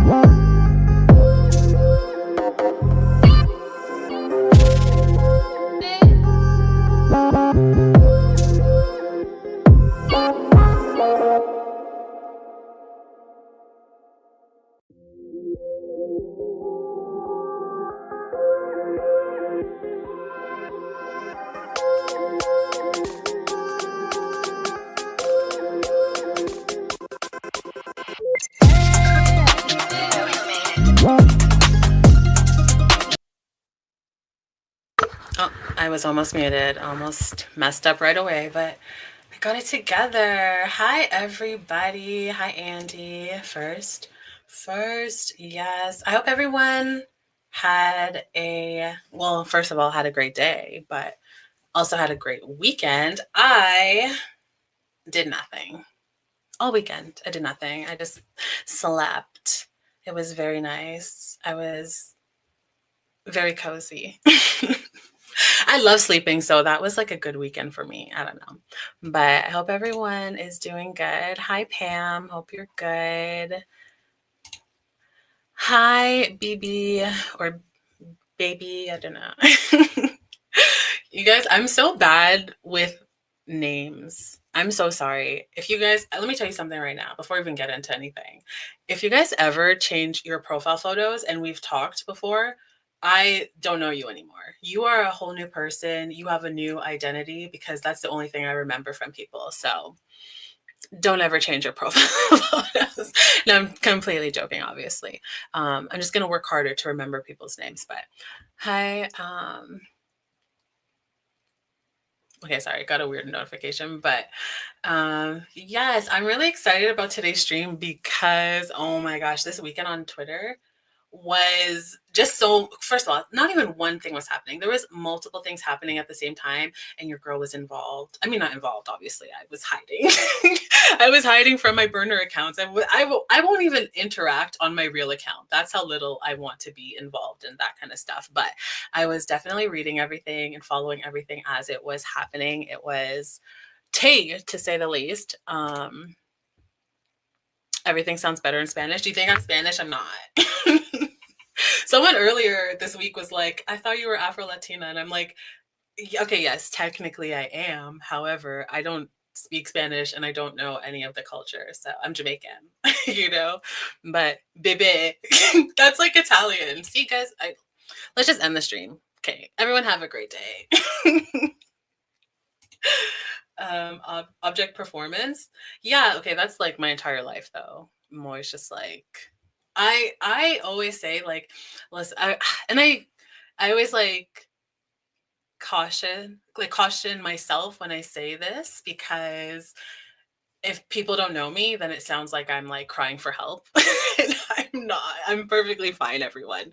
Oh, I was almost muted, almost messed up right away, but I got it together. Hi, everybody. Hi, Andy. First, yes. I hope everyone had first of all, had a great day, but also had a great weekend. I did nothing all weekend. I did nothing. I just slept. It was very nice. I was very cozy. I love sleeping, so that was like a good weekend for me. I don't know. But I hope everyone is doing good. Hi, Pam. Hope you're good. Hi, BB or baby. I don't know. You guys, I'm so bad with names. I'm so sorry. If you guys, let me tell you something right now before we even get into anything. If you guys ever change your profile photos and we've talked before, I don't know you anymore. You are a whole new person. You have a new identity because that's the only thing I remember from people. So don't ever change your profile photos. No, I'm completely joking, obviously. I'm just going to work harder to remember people's names. But hi, okay, sorry, got a weird notification, but yes, I'm really excited about today's stream because oh my gosh, this weekend on Twitter was just so, first of all, not even one thing was happening. There was multiple things happening at the same time, and your girl was involved. I mean, not involved, obviously. I was hiding. I was hiding from my burner accounts. I won't even interact on my real account. That's how little I want to be involved in that kind of stuff. But I was definitely reading everything and following everything as it was happening. It was tea, to say the least. Everything sounds better in Spanish. Do you think I'm Spanish? I'm not. Someone earlier this week was like, I thought you were Afro Latina. And I'm like, okay, yes, technically I am. However, I don't speak Spanish and I don't know any of the culture. So I'm Jamaican, you know? But bebe, that's like Italian. See, guys, let's just end the stream. Okay, everyone have a great day. Object performance. Yeah, okay, that's like my entire life though. I'm always just like, I always say like, listen, I always like caution myself when I say this because if people don't know me, then it sounds like I'm like crying for help. And I'm not. I'm perfectly fine, everyone.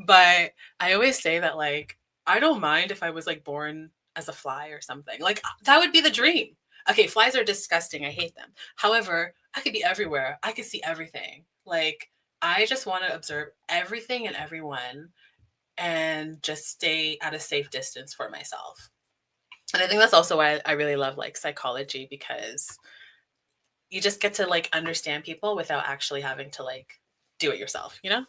But I always say that like I don't mind if I was like born as a fly or something. Like that would be the dream. Okay, flies are disgusting. I hate them. However, I could be everywhere. I could see everything. Like I just want to observe everything and everyone and just stay at a safe distance for myself. And I think that's also why I really love like psychology because you just get to like understand people without actually having to like do it yourself, you know?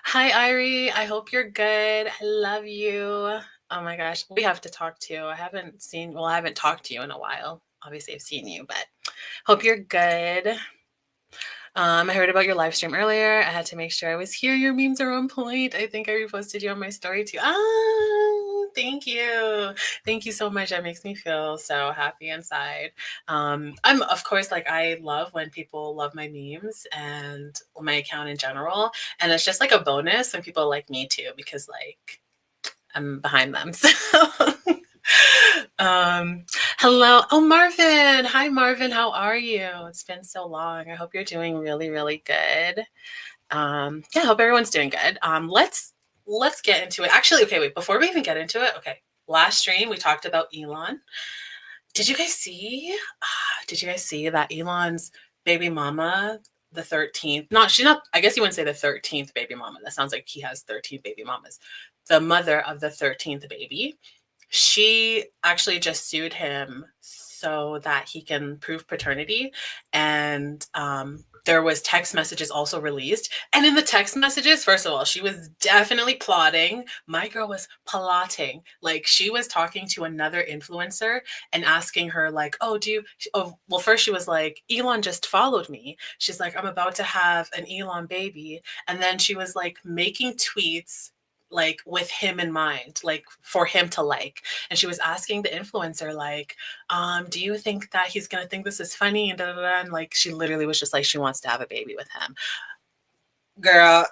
Hi, Irie. I hope you're good. I love you. Oh my gosh, we have to talk too. I haven't talked to you in a while. Obviously, I've seen you, but hope you're good. I heard about your live stream earlier. I had to make sure I was here. Your memes are on point. I think I reposted you on my story too. Thank you. Thank you so much. That makes me feel so happy inside. I'm, of course, like, I love when people love my memes and my account in general. And it's just like a bonus when people like me too, because like I'm behind them. So. Hello. Oh, Marvin. Hi, Marvin. How are you? It's been so long. I hope you're doing really, really good. Yeah, I hope everyone's doing good. Let's get into it. Actually, okay, wait, before we even get into it, okay. Last stream we talked about Elon. Did you guys see? Did you guys see that Elon's baby mama, the 13th? She's not, I guess you wouldn't say the 13th baby mama. That sounds like he has 13 baby mamas. The mother of the 13th baby, she actually just sued him so that he can prove paternity. And there was text messages also released. And in the text messages, first of all, she was definitely plotting. My girl was plotting. Like, she was talking to another influencer and asking her, like, oh, well, first she was like, Elon just followed me. She's like, I'm about to have an Elon baby. And then she was like making tweets like with him in mind, like for him to like. And she was asking the influencer, like, do you think that he's gonna think this is funny? And da, da, da. And like, she literally was just like, she wants to have a baby with him. Girl,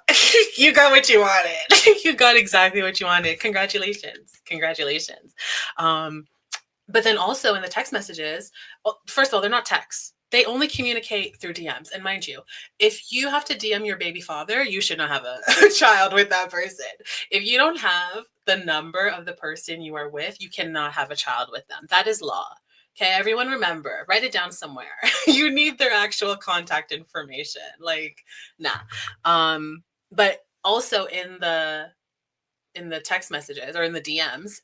you got what you wanted. You got exactly what you wanted. Congratulations. Congratulations. But then also in the text messages, well, first of all, they're not texts. They only communicate through DMs. And mind you, if you have to DM your baby father, you should not have a child with that person. If you don't have the number of the person you are with, you cannot have a child with them. That is law. Okay, everyone remember, write it down somewhere. You need their actual contact information. Like, nah. But also in the text messages or in the DMs,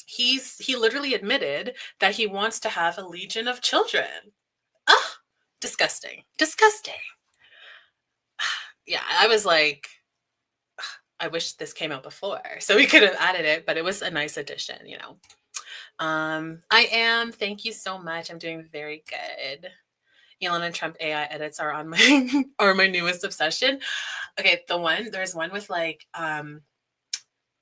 he literally admitted that he wants to have a legion of children. Oh, disgusting. Disgusting. Yeah, I was like, I wish this came out before so we could have added it, but it was a nice addition, you know. I am. Thank you so much. I'm doing very good. Elon and Trump AI edits are on my are my newest obsession. Okay, there's one with like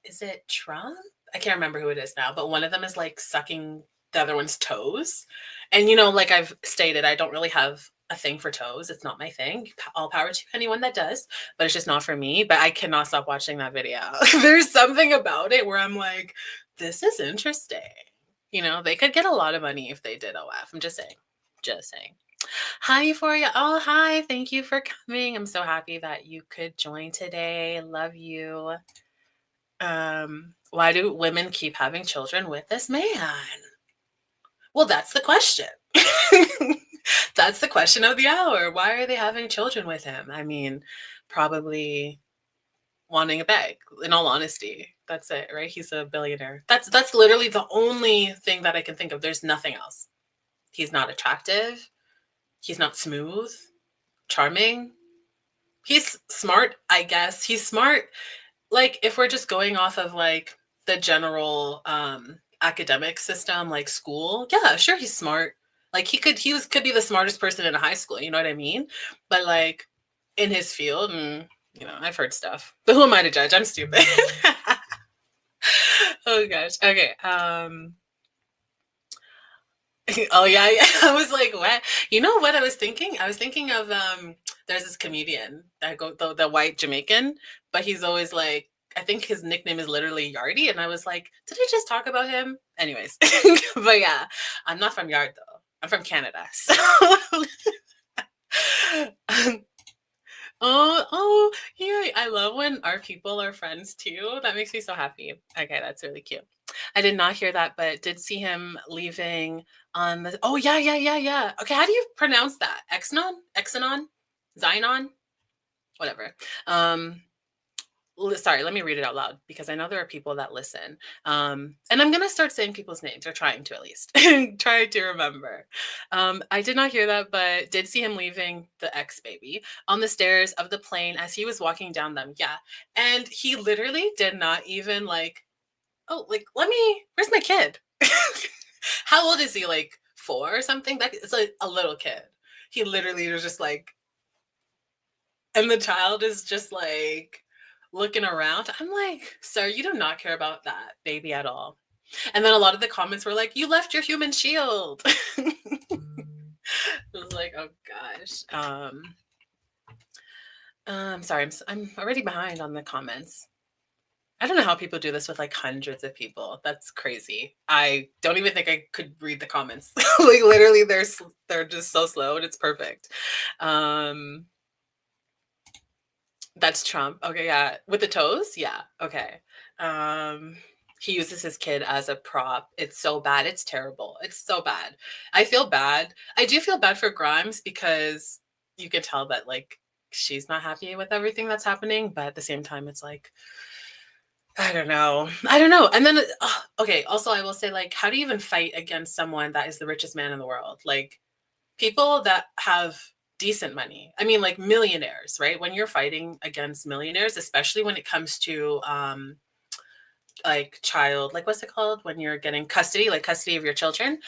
is it Trump? I can't remember who it is now, but one of them is like sucking the other one's toes. And you know, like I've stated, I don't really have a thing for toes. It's not my thing. All power to anyone that does, but it's just not for me. But I cannot stop watching that video. There's something about it where I'm like, this is interesting. You know, they could get a lot of money if they did OF. I'm just saying. Just saying. Hi, Euphoria. Oh, hi. Thank you for coming. I'm so happy that you could join today. Love you. Why do women keep having children with this man? Well, that's the question. That's the question of the hour. Why are they having children with him? I mean, probably wanting a bag, in all honesty. That's it, right? He's a billionaire. That's literally the only thing that I can think of. There's nothing else. He's not attractive. He's not smooth, charming. He's smart, I guess. He's smart. Like, if we're just going off of like the general academic system, like school, yeah, sure, he's smart. Like, he could be the smartest person in a high school, you know what I mean? But like in his field, you know, I've heard stuff. But who am I to judge? I'm stupid. Oh gosh. Okay. Oh yeah, yeah. I was like, what? You know what I was thinking? I was thinking of there's this comedian that the white Jamaican, but he's always like, I think his nickname is literally Yardy, and I was like, did I just talk about him? Anyways, but yeah, I'm not from Yard though. I'm from Canada. So oh yeah, I love when our people are friends too. That makes me so happy. Okay, that's really cute. I did not hear that, but did see him leaving on the. Oh yeah, yeah, yeah, yeah. Okay, how do you pronounce that? Exanon, Zion, whatever. Sorry, let me read it out loud because I know there are people that listen. And I'm gonna start saying people's names, or trying to at least try to remember. I did not hear that, but did see him leaving the ex baby on the stairs of the plane as he was walking down them. Yeah, and he literally did not even like, oh, like, where's my kid? How old is he? Like 4 or something? It's like a little kid. He literally was just like, and the child is just like looking around. I'm like, sir, you do not care about that baby at all. And then a lot of the comments were like, you left your human shield. I was like, oh gosh. Sorry, I'm already behind on the comments. I don't know how people do this with like hundreds of people. That's crazy. I don't even think I could read the comments. Like, literally, they're just so slow, and it's perfect. That's Trump. Okay, yeah. With the toes? Yeah. Okay. He uses his kid as a prop. It's so bad. It's terrible. It's so bad. I feel bad. I do feel bad for Grimes because you can tell that like she's not happy with everything that's happening, but at the same time it's like, I don't know. And then okay, also I will say, like, how do you even fight against someone that is the richest man in the world? Like, people that have decent money. I mean, like millionaires, right? When you're fighting against millionaires, especially when it comes to like child, like what's it called when you're getting custody, like custody of your children,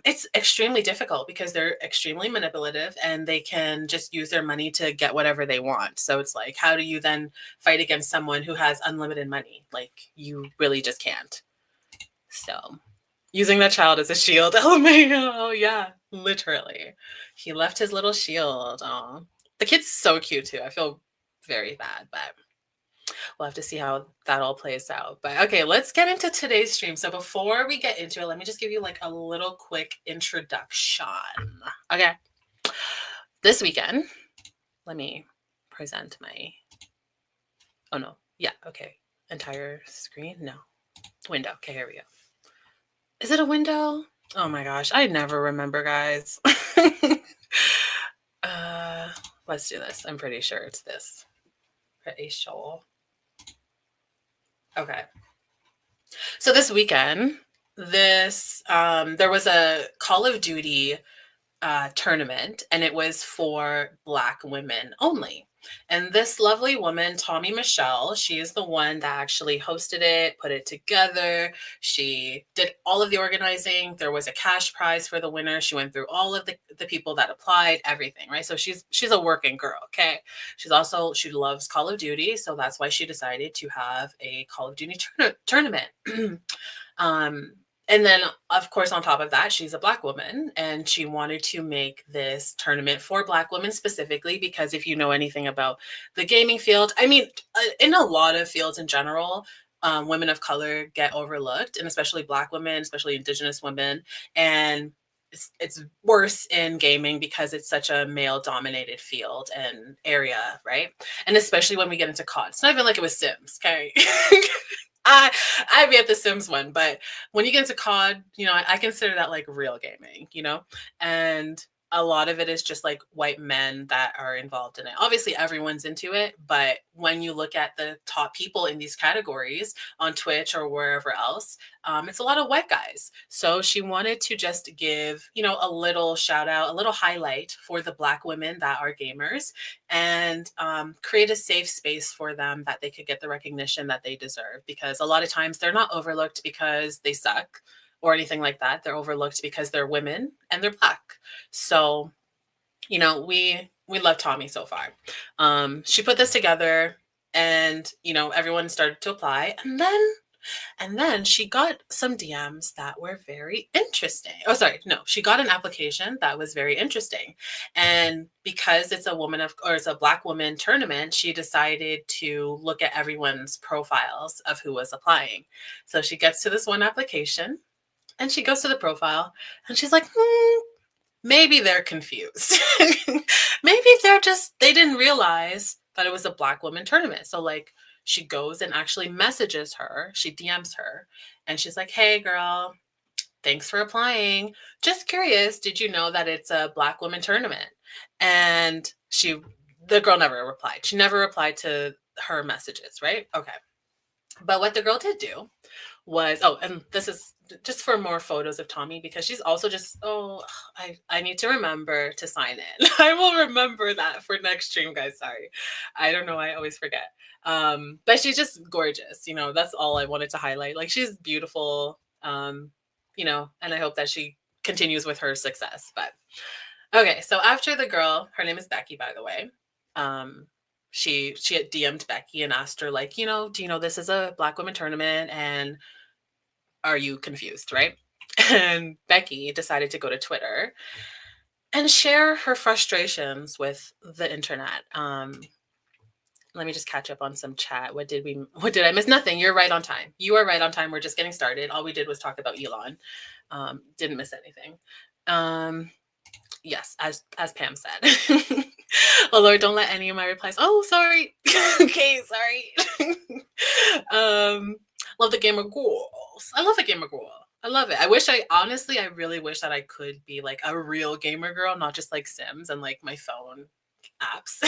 it's extremely difficult because they're extremely manipulative and they can just use their money to get whatever they want. So it's like, how do you then fight against someone who has unlimited money? Like, you really just can't. So using that child as a shield. Oh yeah, literally. He left his little shield. Oh, the kid's so cute too. I feel very bad, but we'll have to see how that all plays out. But okay, let's get into today's stream. So before we get into it, let me just give you like a little quick introduction. Okay. This weekend, let me present my, oh no, yeah, okay. Entire screen? No. Window. Okay, here we go. Is it a window? Oh my gosh, I never remember, guys. Let's do this. I'm pretty sure it's this. A shoal. Okay. So this weekend, there was a Call of Duty tournament, and it was for Black women only. And this lovely woman, Tommy Michelle, she is the one that actually hosted it, put it together. She did all of the organizing. There was a cash prize for the winner. She went through all of the people that applied, everything, right? So she's a working girl, okay? She loves Call of Duty, so that's why she decided to have a Call of Duty tournament. Um, and then, of course, on top of that, she's a Black woman, and she wanted to make this tournament for Black women specifically because if you know anything about the gaming field, I mean, in a lot of fields in general, women of color get overlooked, and especially Black women, especially Indigenous women. And it's worse in gaming because it's such a male-dominated field and area, right? And especially when we get into COD. It's not even like it was Sims, okay? I'd be at the Sims one, but when you get into COD, I consider that like real gaming, and a lot of it is just like white men that are involved in it. Obviously, everyone's into it, but when you look at the top people in these categories on Twitch or wherever else, it's a lot of white guys. So she wanted to just give, a little shout out, a little highlight for the Black women that are gamers and create a safe space for them that they could get the recognition that they deserve. Because a lot of times they're not overlooked because they suck or anything like that. They're overlooked because they're women and they're Black. So, we love Tommy so far. She put this together and, everyone started to apply. And then she got some DMs that were very interesting. Oh, sorry. No, she got an application that was very interesting. And because it's a Black woman tournament, she decided to look at everyone's profiles of who was applying. So she gets to this one application and she goes to the profile and she's like, maybe they're confused. Maybe they didn't realize that it was a Black woman tournament. So like, she goes and actually messages her. She DMs her and she's like, hey girl, thanks for applying. Just curious, did you know that it's a Black woman tournament? And the girl never replied. She never replied to her messages, right? Okay. But what the girl did do was, and this is just for more photos of Tommy because she's also I need to remember to sign in. I will remember that for next stream, guys. Sorry. I don't know. I always forget. But she's just gorgeous. That's all I wanted to highlight. Like, she's beautiful, and I hope that she continues with her success. But okay. So after the girl, her name is Becky, by the way. She had DM'd Becky and asked her, like, do you know this is a Black women tournament and are you confused, right? And Becky decided to go to Twitter and share her frustrations with the internet. Let me just catch up on some chat. What did I miss? Nothing. You're right on time. You are right on time. We're just getting started. All we did was talk about Elon. Didn't miss anything. Yes, as Pam said. Oh Lord, don't let any of my replies. Oh, sorry. Okay, sorry. Love the game of ghouls. I love the game of ghouls. I love it. I really wish that I could be like a real gamer girl, not just like Sims and like my phone apps.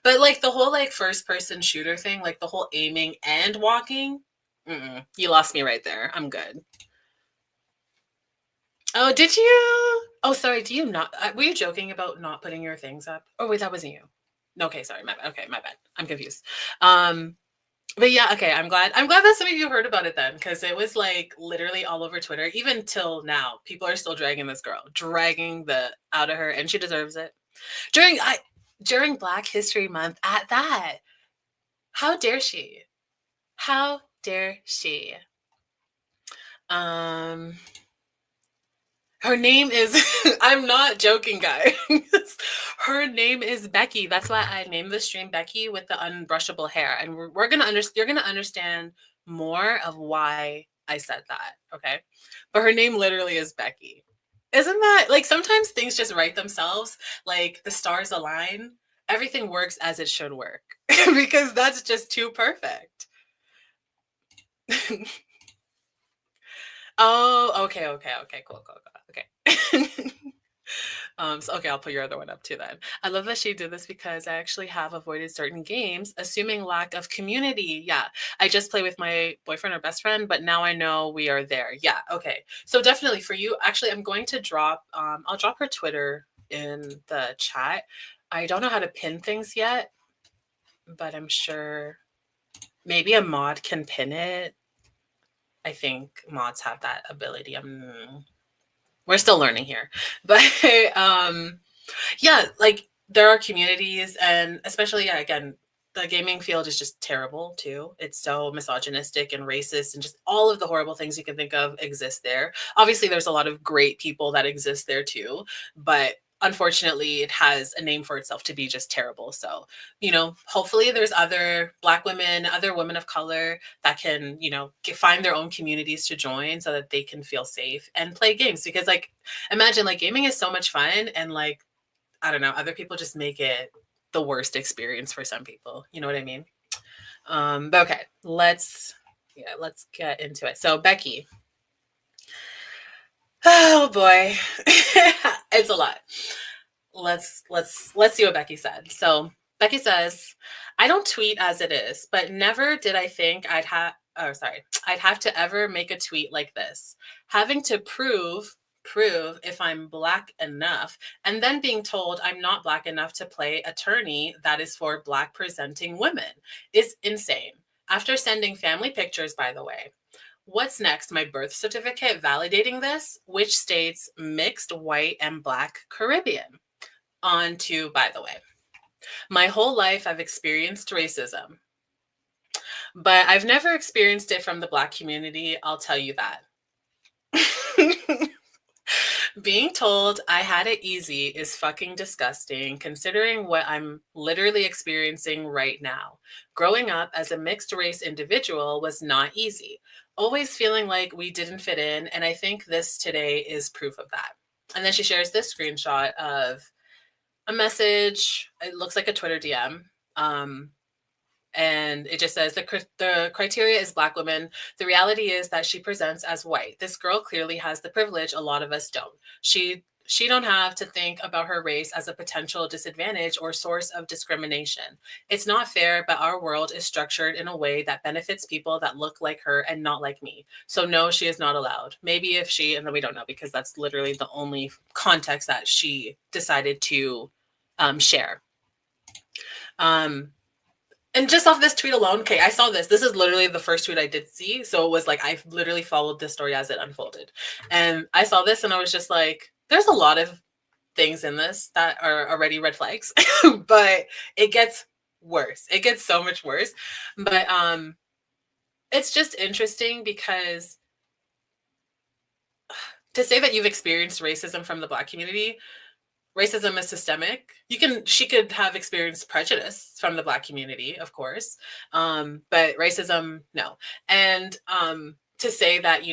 But like the whole like first person shooter thing, like the whole aiming and walking, you lost me right there. I'm good. Oh, did you? Oh, sorry. Do you not? Were you joking about not putting your things up? Oh, wait, that wasn't you. No, okay, sorry. My bad. Okay, my bad. I'm confused. Um, but yeah, okay. I'm glad. I'm glad that some of you heard about it then, because it was like literally all over Twitter. Even till now, people are still dragging this girl, dragging the out of her, and she deserves it. During I during Black History Month, at that. How dare she? How dare she? Um, Her name is I'm not joking, guys. Her name is Becky. That's why I named the stream Becky with the unbrushable hair. And we're gonna understand you're gonna understand more of why I said that. Okay. But her name literally is Becky. Isn't that like sometimes things just write themselves, like the stars align, everything works as it should work. Because that's just too perfect. Oh, okay, okay, okay, cool, cool, cool. Okay. So okay, I'll put your other one up too then. I love that she did this because I actually have avoided certain games, assuming lack of community. Yeah. I just play with my boyfriend or best friend, but now I know we are there. Yeah. Okay. So definitely for you, actually, I'm going to drop I'll drop her Twitter in the chat. I don't know how to pin things yet, but I'm sure maybe a mod can pin it. I think mods have that ability. We're still learning here. But yeah, like there are communities, and especially, yeah, again, the gaming field is just terrible too. It's so misogynistic and racist, and just all of the horrible things you can think of exist there. Obviously, there's a lot of great people that exist there too, but unfortunately, it has a name for itself to be just terrible. So, hopefully, there's other Black women, other women of color that can, find their own communities to join so that they can feel safe and play games. Because, like, imagine like gaming is so much fun, and like I don't know, other people just make it the worst experience for some people. You know what I mean? But okay, let's get into it. So Becky, oh boy, it's a lot. Let's see what Becky said. So Becky says, I don't tweet as it is, but never did I think I'd have to ever make a tweet like this. Having to prove if I'm Black enough, and then being told I'm not Black enough to play attorney that is for Black presenting women is insane. After sending family pictures, by the way. What's next? My birth certificate validating this, which states mixed white and Black Caribbean. On to, by the way, my whole life I've experienced racism, but I've never experienced it from the Black community. I'll tell you that. Being told I had it easy is fucking disgusting, considering what I'm literally experiencing right now. Growing up as a mixed race individual was not easy, always feeling like we didn't fit in. And I think this today is proof of that. And then she shares this screenshot of a message. It looks like a Twitter DM. Um, and it just says the criteria is Black women. The reality is that she presents as white. This girl clearly has the privilege a lot of us don't. She don't have to think about her race as a potential disadvantage or source of discrimination. It's not fair, but our world is structured in a way that benefits people that look like her and not like me. So no, she is not allowed. Maybe if she, and then we don't know because that's literally the only context that she decided to share. And just off this tweet alone, okay, I saw this. This is literally the first tweet I did see. So it was like, I literally followed this story as it unfolded. And I saw this and I was just like, there's a lot of things in this that are already red flags, but it gets worse. It gets so much worse. But it's just interesting because to say that you've experienced racism from the Black community, racism is systemic. She could have experienced prejudice from the Black community, of course, but racism, no. And to say that,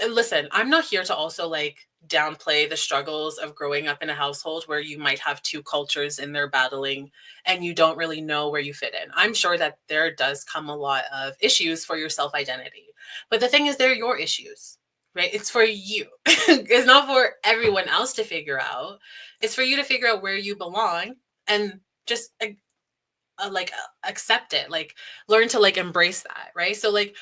listen, I'm not here to also like downplay the struggles of growing up in a household where you might have two cultures in there battling and you don't really know where you fit in. I'm sure that there does come a lot of issues for your self-identity, but the thing is, they're your issues, right? It's for you. It's not for everyone else to figure out. It's for you to figure out where you belong and just accept it, like learn to like embrace that, right? So like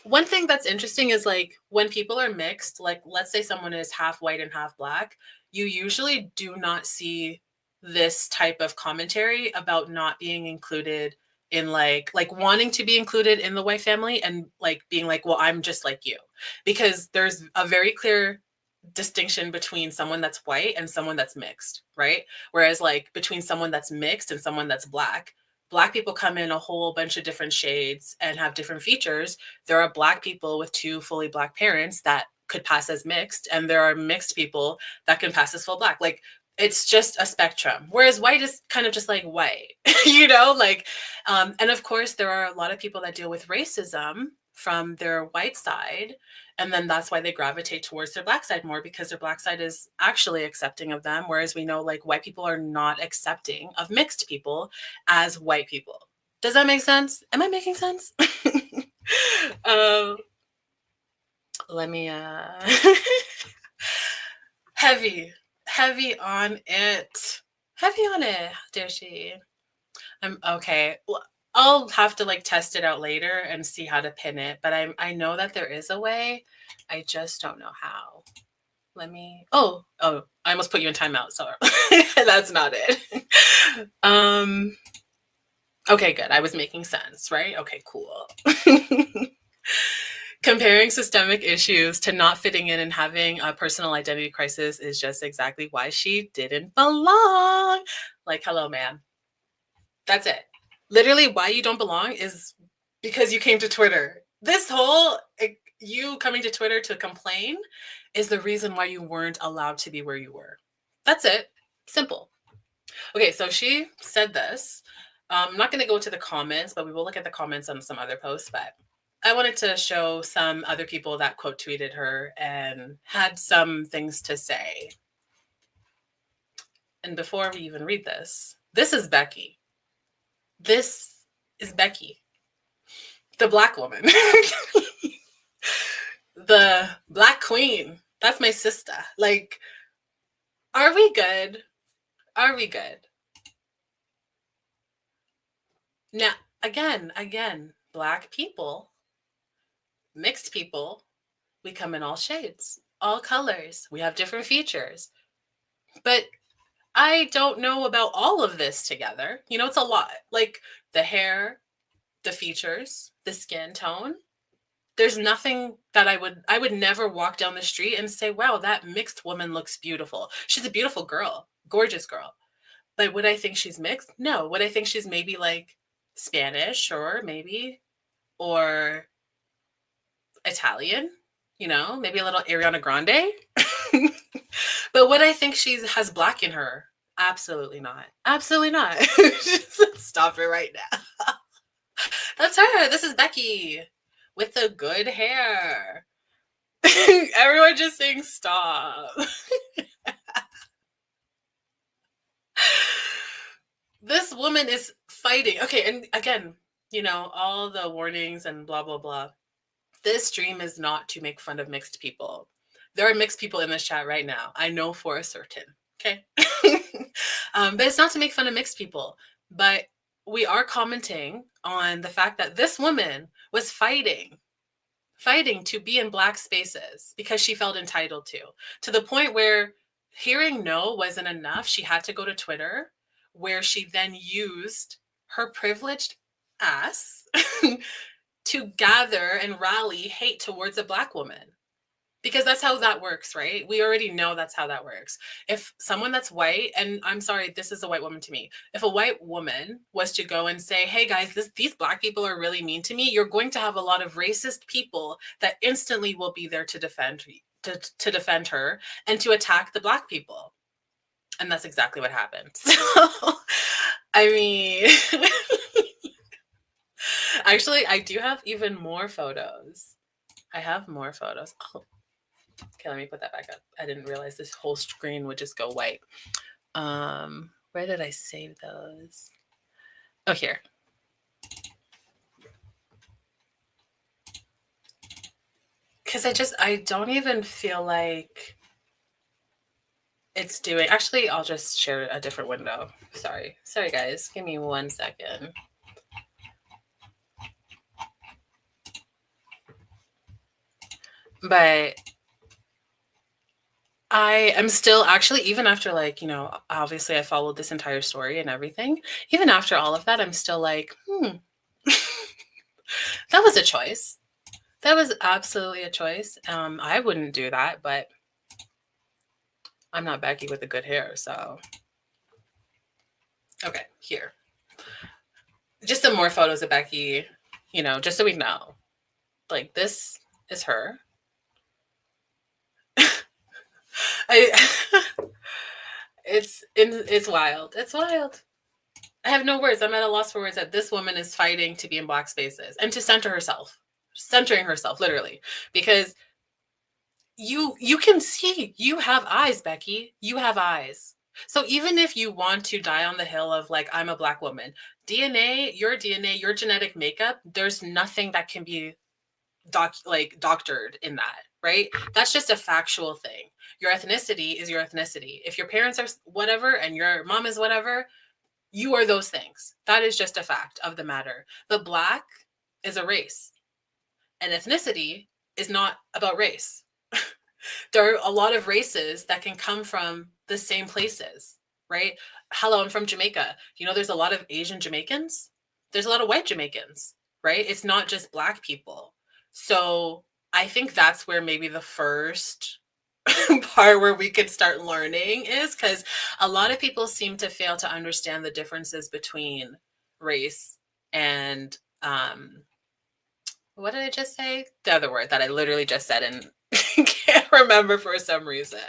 One thing that's interesting is like when people are mixed, like let's say someone is half white and half black, you usually do not see this type of commentary about not being included in like wanting to be included in the white family and like being like, well, I'm just like you. Because there's a very clear distinction between someone that's white and someone that's mixed, right? Whereas like between someone that's mixed and someone that's black people come in a whole bunch of different shades and have different features. There are black people with two fully black parents that could pass as mixed, and there are mixed people that can pass as full black. Like it's just a spectrum. Whereas white is kind of just like white, you know, like, and of course there are a lot of people that deal with racism from their white side, and then that's why they gravitate towards their black side more because their black side is actually accepting of them, whereas we know like white people are not accepting of mixed people as white people. Does that make sense? Am I making sense? um, let me heavy, heavy on it. Heavy on it. How dare she? I'm okay. Well, I'll have to like test it out later and see how to pin it, but I know that there is a way. I just don't know how. Let me I almost put you in timeout, so that's not it. Okay, good. I was making sense, right? Okay, cool. Comparing systemic issues to not fitting in and having a personal identity crisis is just exactly why she didn't belong. Like, hello, man. That's it. Literally, why you don't belong is because you came to Twitter. This whole you coming to Twitter to complain is the reason why you weren't allowed to be where you were. That's it. Simple. Okay, so she said this. I'm not going to go to the comments, but we will look at the comments on some other posts. But I wanted to show some other people that quote tweeted her and had some things to say. And before we even read this is Becky. This is Becky, the black woman, the black queen. That's my sister. Like, are we good? Are we good? Now, again, black people, mixed people, we come in all shades, all colors. We have different features. But I don't know about all of this together. You know, it's a lot. Like the hair, the features, the skin tone. There's nothing that I would never walk down the street and say, wow, that mixed woman looks beautiful. She's a beautiful girl, gorgeous girl. But would I think she's mixed? No. Would I think she's maybe like Spanish or maybe or Italian? You know, maybe a little Ariana Grande. But would I think she has black in her? Absolutely not. Absolutely not. Stop it right now. That's her. This is Becky with the good hair. Everyone just saying stop. This woman is fighting. Okay, and again, you know, all the warnings and blah, blah, blah. This stream is not to make fun of mixed people. There are mixed people in this chat right now. I know for a certain. Okay. But it's not to make fun of mixed people. But we are commenting on the fact that this woman was fighting to be in black spaces because she felt entitled to the point where hearing no wasn't enough. She had to go to Twitter, where she then used her privileged ass to gather and rally hate towards a black woman. Because that's how that works, right? We already know that's how that works. If someone that's white, and I'm sorry, this is a white woman to me. If a white woman was to go and say, hey guys, these black people are really mean to me, you're going to have a lot of racist people that instantly will be there to defend her and to attack the black people. And that's exactly what happened. So, I mean, actually, I do have even more photos. I have more photos. Oh. Okay, let me put that back up. I didn't realize this whole screen would just go white. Where did I save those? Oh, here. Because I don't even feel like it's doing. Actually, I'll just share a different window. Sorry, guys. Give me 1 second. But I am still actually, even after, like, obviously I followed this entire story and everything. Even after all of that, I'm still like, that was a choice. That was absolutely a choice. I wouldn't do that, but I'm not Becky with the good hair, so. Okay, here. Just some more photos of Becky, just so we know. Like, this is her. I it's wild. It's wild. I have no words. I'm at a loss for words that this woman is fighting to be in black spaces and to center herself. Centering herself, literally. Because you can see, you have eyes, Becky. You have eyes. So even if you want to die on the hill of, like, I'm a black woman, DNA, your genetic makeup, there's nothing that can be doctored in that, right? That's just a factual thing. Your ethnicity is your ethnicity. If your parents are whatever and your mom is whatever, you are those things. That is just a fact of the matter. But black is a race, and ethnicity is not about race. There are a lot of races that can come from the same places, right? Hello, I'm from Jamaica. There's a lot of Asian Jamaicans. There's a lot of white Jamaicans, right? It's not just black people. So I think that's where maybe the first part where we could start learning is, because a lot of people seem to fail to understand the differences between race and what did I just say? The other word that I literally just said and can't remember for some reason.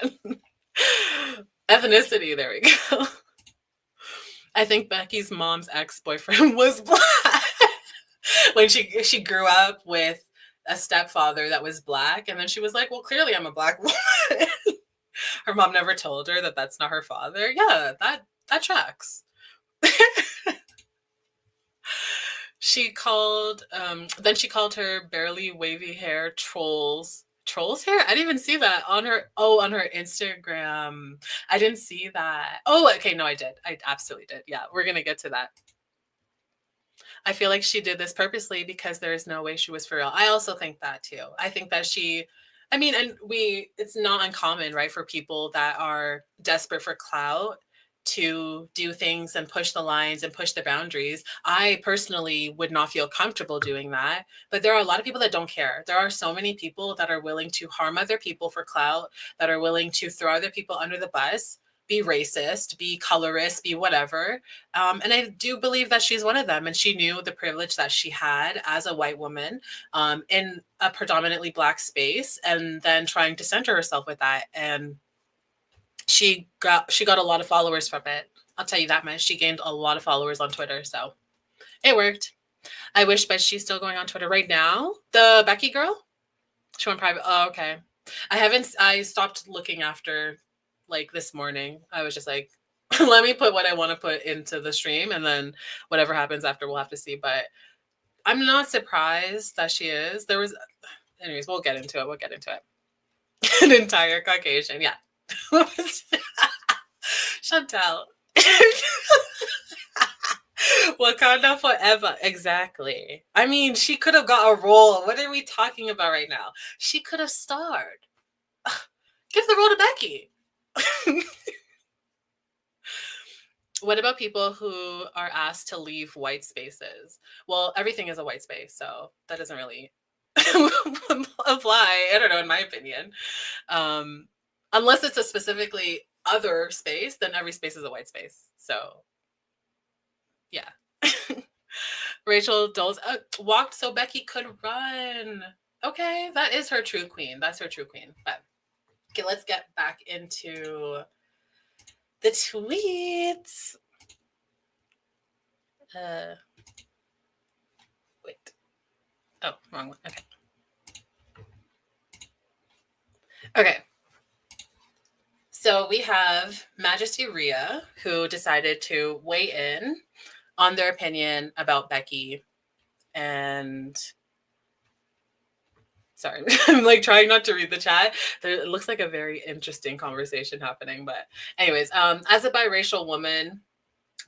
Ethnicity, there we go. I think Becky's mom's ex-boyfriend was black when she grew up with a stepfather that was black, and then she was like, well, clearly I'm a black woman. Her mom never told her that that's not her father. Yeah, that tracks. Then she called her barely wavy hair trolls hair. I didn't even see that on her Instagram. I didn't see that. Oh, okay, no, I absolutely did. Yeah, we're gonna get to that. I feel like she did this purposely because there is no way she was for real. I also think that too. I think that it's not uncommon, right, for people that are desperate for clout to do things and push the lines and push the boundaries. I personally would not feel comfortable doing that, but there are a lot of people that don't care. There are so many people that are willing to harm other people for clout, that are willing to throw other people under the bus, be racist, be colorist, be whatever. And I do believe that she's one of them. And she knew the privilege that she had as a white woman in a predominantly black space, and then trying to center herself with that. And she got a lot of followers from it. I'll tell you that much. She gained a lot of followers on Twitter. So it worked. I wish, but she's still going on Twitter right now. The Becky girl? She went private. Oh, okay. I stopped looking after, like, this morning. I was just like, let me put what I want to put into the stream, and then whatever happens after, we'll have to see. But I'm not surprised that she is. Anyways, we'll get into it. An entire Caucasian, yeah. Chantel. Wakanda forever. Exactly. I mean, she could have got a role. What are we talking about right now? She could have starred. Give the role to Becky. What about people who are asked to leave white spaces? Well, everything is a white space, so that doesn't really apply. I don't know, in my opinion. Unless it's a specifically other space, then every space is a white space. So, yeah. Rachel Doles walked so Becky could run. Okay, that is her true queen. That's her true queen. But okay, let's get back into the tweets. Wait. Oh, wrong one. Okay. Okay. So we have Majesty Rhea, who decided to weigh in on their opinion about Becky. And sorry, I'm like trying not to read the chat. It looks like a very interesting conversation happening. But anyways, as a biracial woman,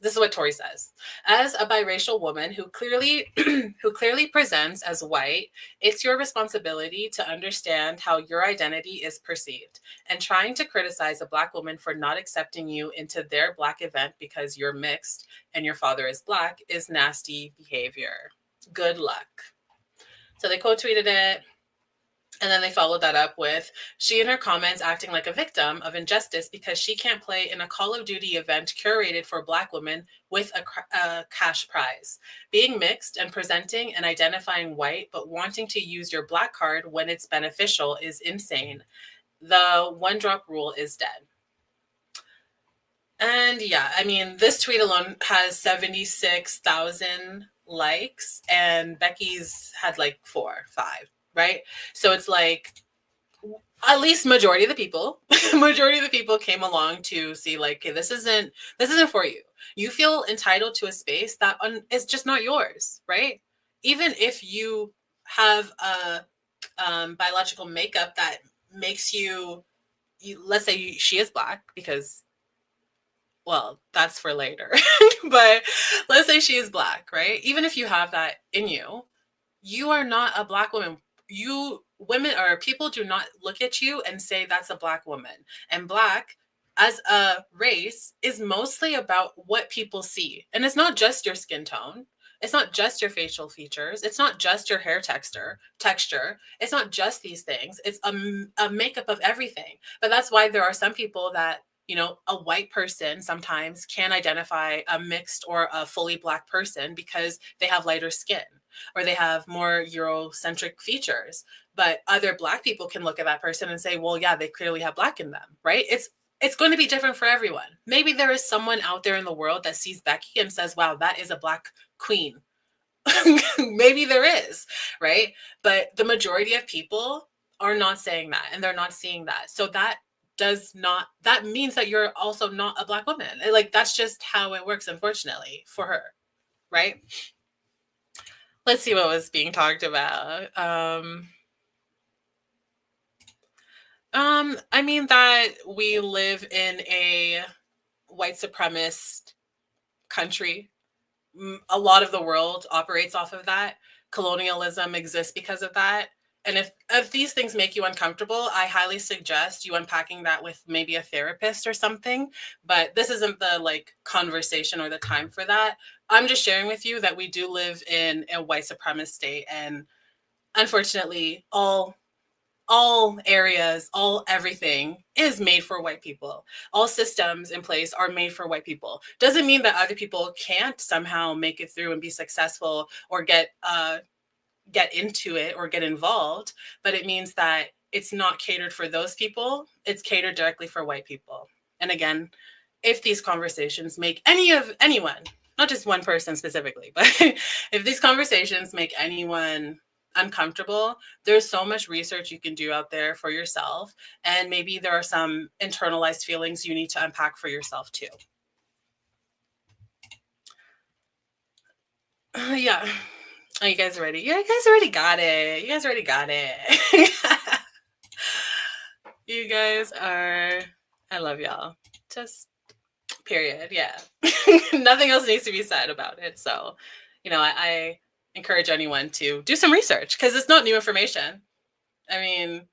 This is what Tori says. As a biracial woman who clearly who clearly presents as white, it's your responsibility to understand how your identity is perceived. And trying to criticize a Black woman for not accepting you into their Black event because you're mixed and your father is Black is nasty behavior. Good luck. So they quote tweeted it. And then they followed that up with, she in her comments acting like a victim of injustice because she can't play in a Call of Duty event curated for Black women with a cash prize. Being mixed and presenting and identifying white, but wanting to use your Black card when it's beneficial is insane. The one drop rule is dead. And yeah, I mean, this tweet alone has 76,000 likes, and Becky's had like 4, 5, right? So it's like, at least majority of the people came along to see like, okay, this isn't for you. You feel entitled to a space that is just not yours, right? Even if you have a biological makeup that makes let's say she is Black, because, well, that's for later. But let's say she is Black, right? Even if you have that in you, you are not a Black woman. Women or people do not look at you and say that's a Black woman. And Black as a race is mostly about what people see. And it's not just your skin tone. It's not just your facial features. It's not just your hair texture. It's not just these things. It's a makeup of everything. But that's why there are some people that, a white person sometimes can identify a mixed or a fully Black person because they have lighter skin or they have more Eurocentric features. But other Black people can look at that person and say, well, yeah, they clearly have Black in them, right? It's going to be different for everyone. Maybe there is someone out there in the world that sees Becky and says, wow, that is a Black queen. Maybe there is, right? But the majority of people are not saying that, and they're not seeing that. So that means that you're also not a Black woman. Like, that's just how it works, unfortunately, for her, right? Let's see what was being talked about. I mean that we live in a white supremacist country. A lot of the world operates off of that. Colonialism exists because of that. And if these things make you uncomfortable, I highly suggest you unpacking that with maybe a therapist or something. But this isn't the conversation or the time for that. I'm just sharing with you that we do live in a white supremacist state, and unfortunately, all areas, everything is made for white people. All systems in place are made for white people. Doesn't mean that other people can't somehow make it through and be successful or get into it or get involved, but it means that it's not catered for those people. It's catered directly for white people. And again, if these conversations make anyone, not just one person specifically, but if these conversations make anyone uncomfortable, there's so much research you can do out there for yourself. And maybe there are some internalized feelings you need to unpack for yourself too. Yeah. Are you guys ready? Yeah, you guys already got it. You guys are, I love y'all. Just period. Yeah. Nothing else needs to be said about it. So, I encourage anyone to do some research because it's not new information. I mean,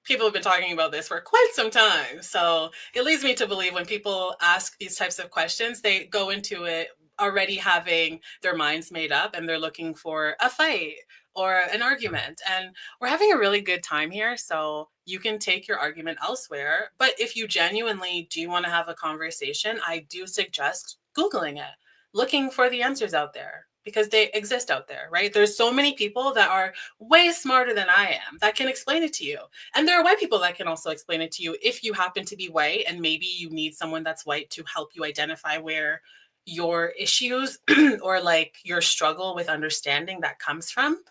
people have been talking about this for quite some time. So it leads me to believe when people ask these types of questions, they go into it already having their minds made up and they're looking for a fight or an argument. And we're having a really good time here. So you can take your argument elsewhere. But if you genuinely do want to have a conversation, I do suggest Googling it, looking for the answers out there because they exist out there, right? There's so many people that are way smarter than I am that can explain it to you. And there are white people that can also explain it to you if you happen to be white and maybe you need someone that's white to help you identify where your issues or your struggle with understanding that comes from.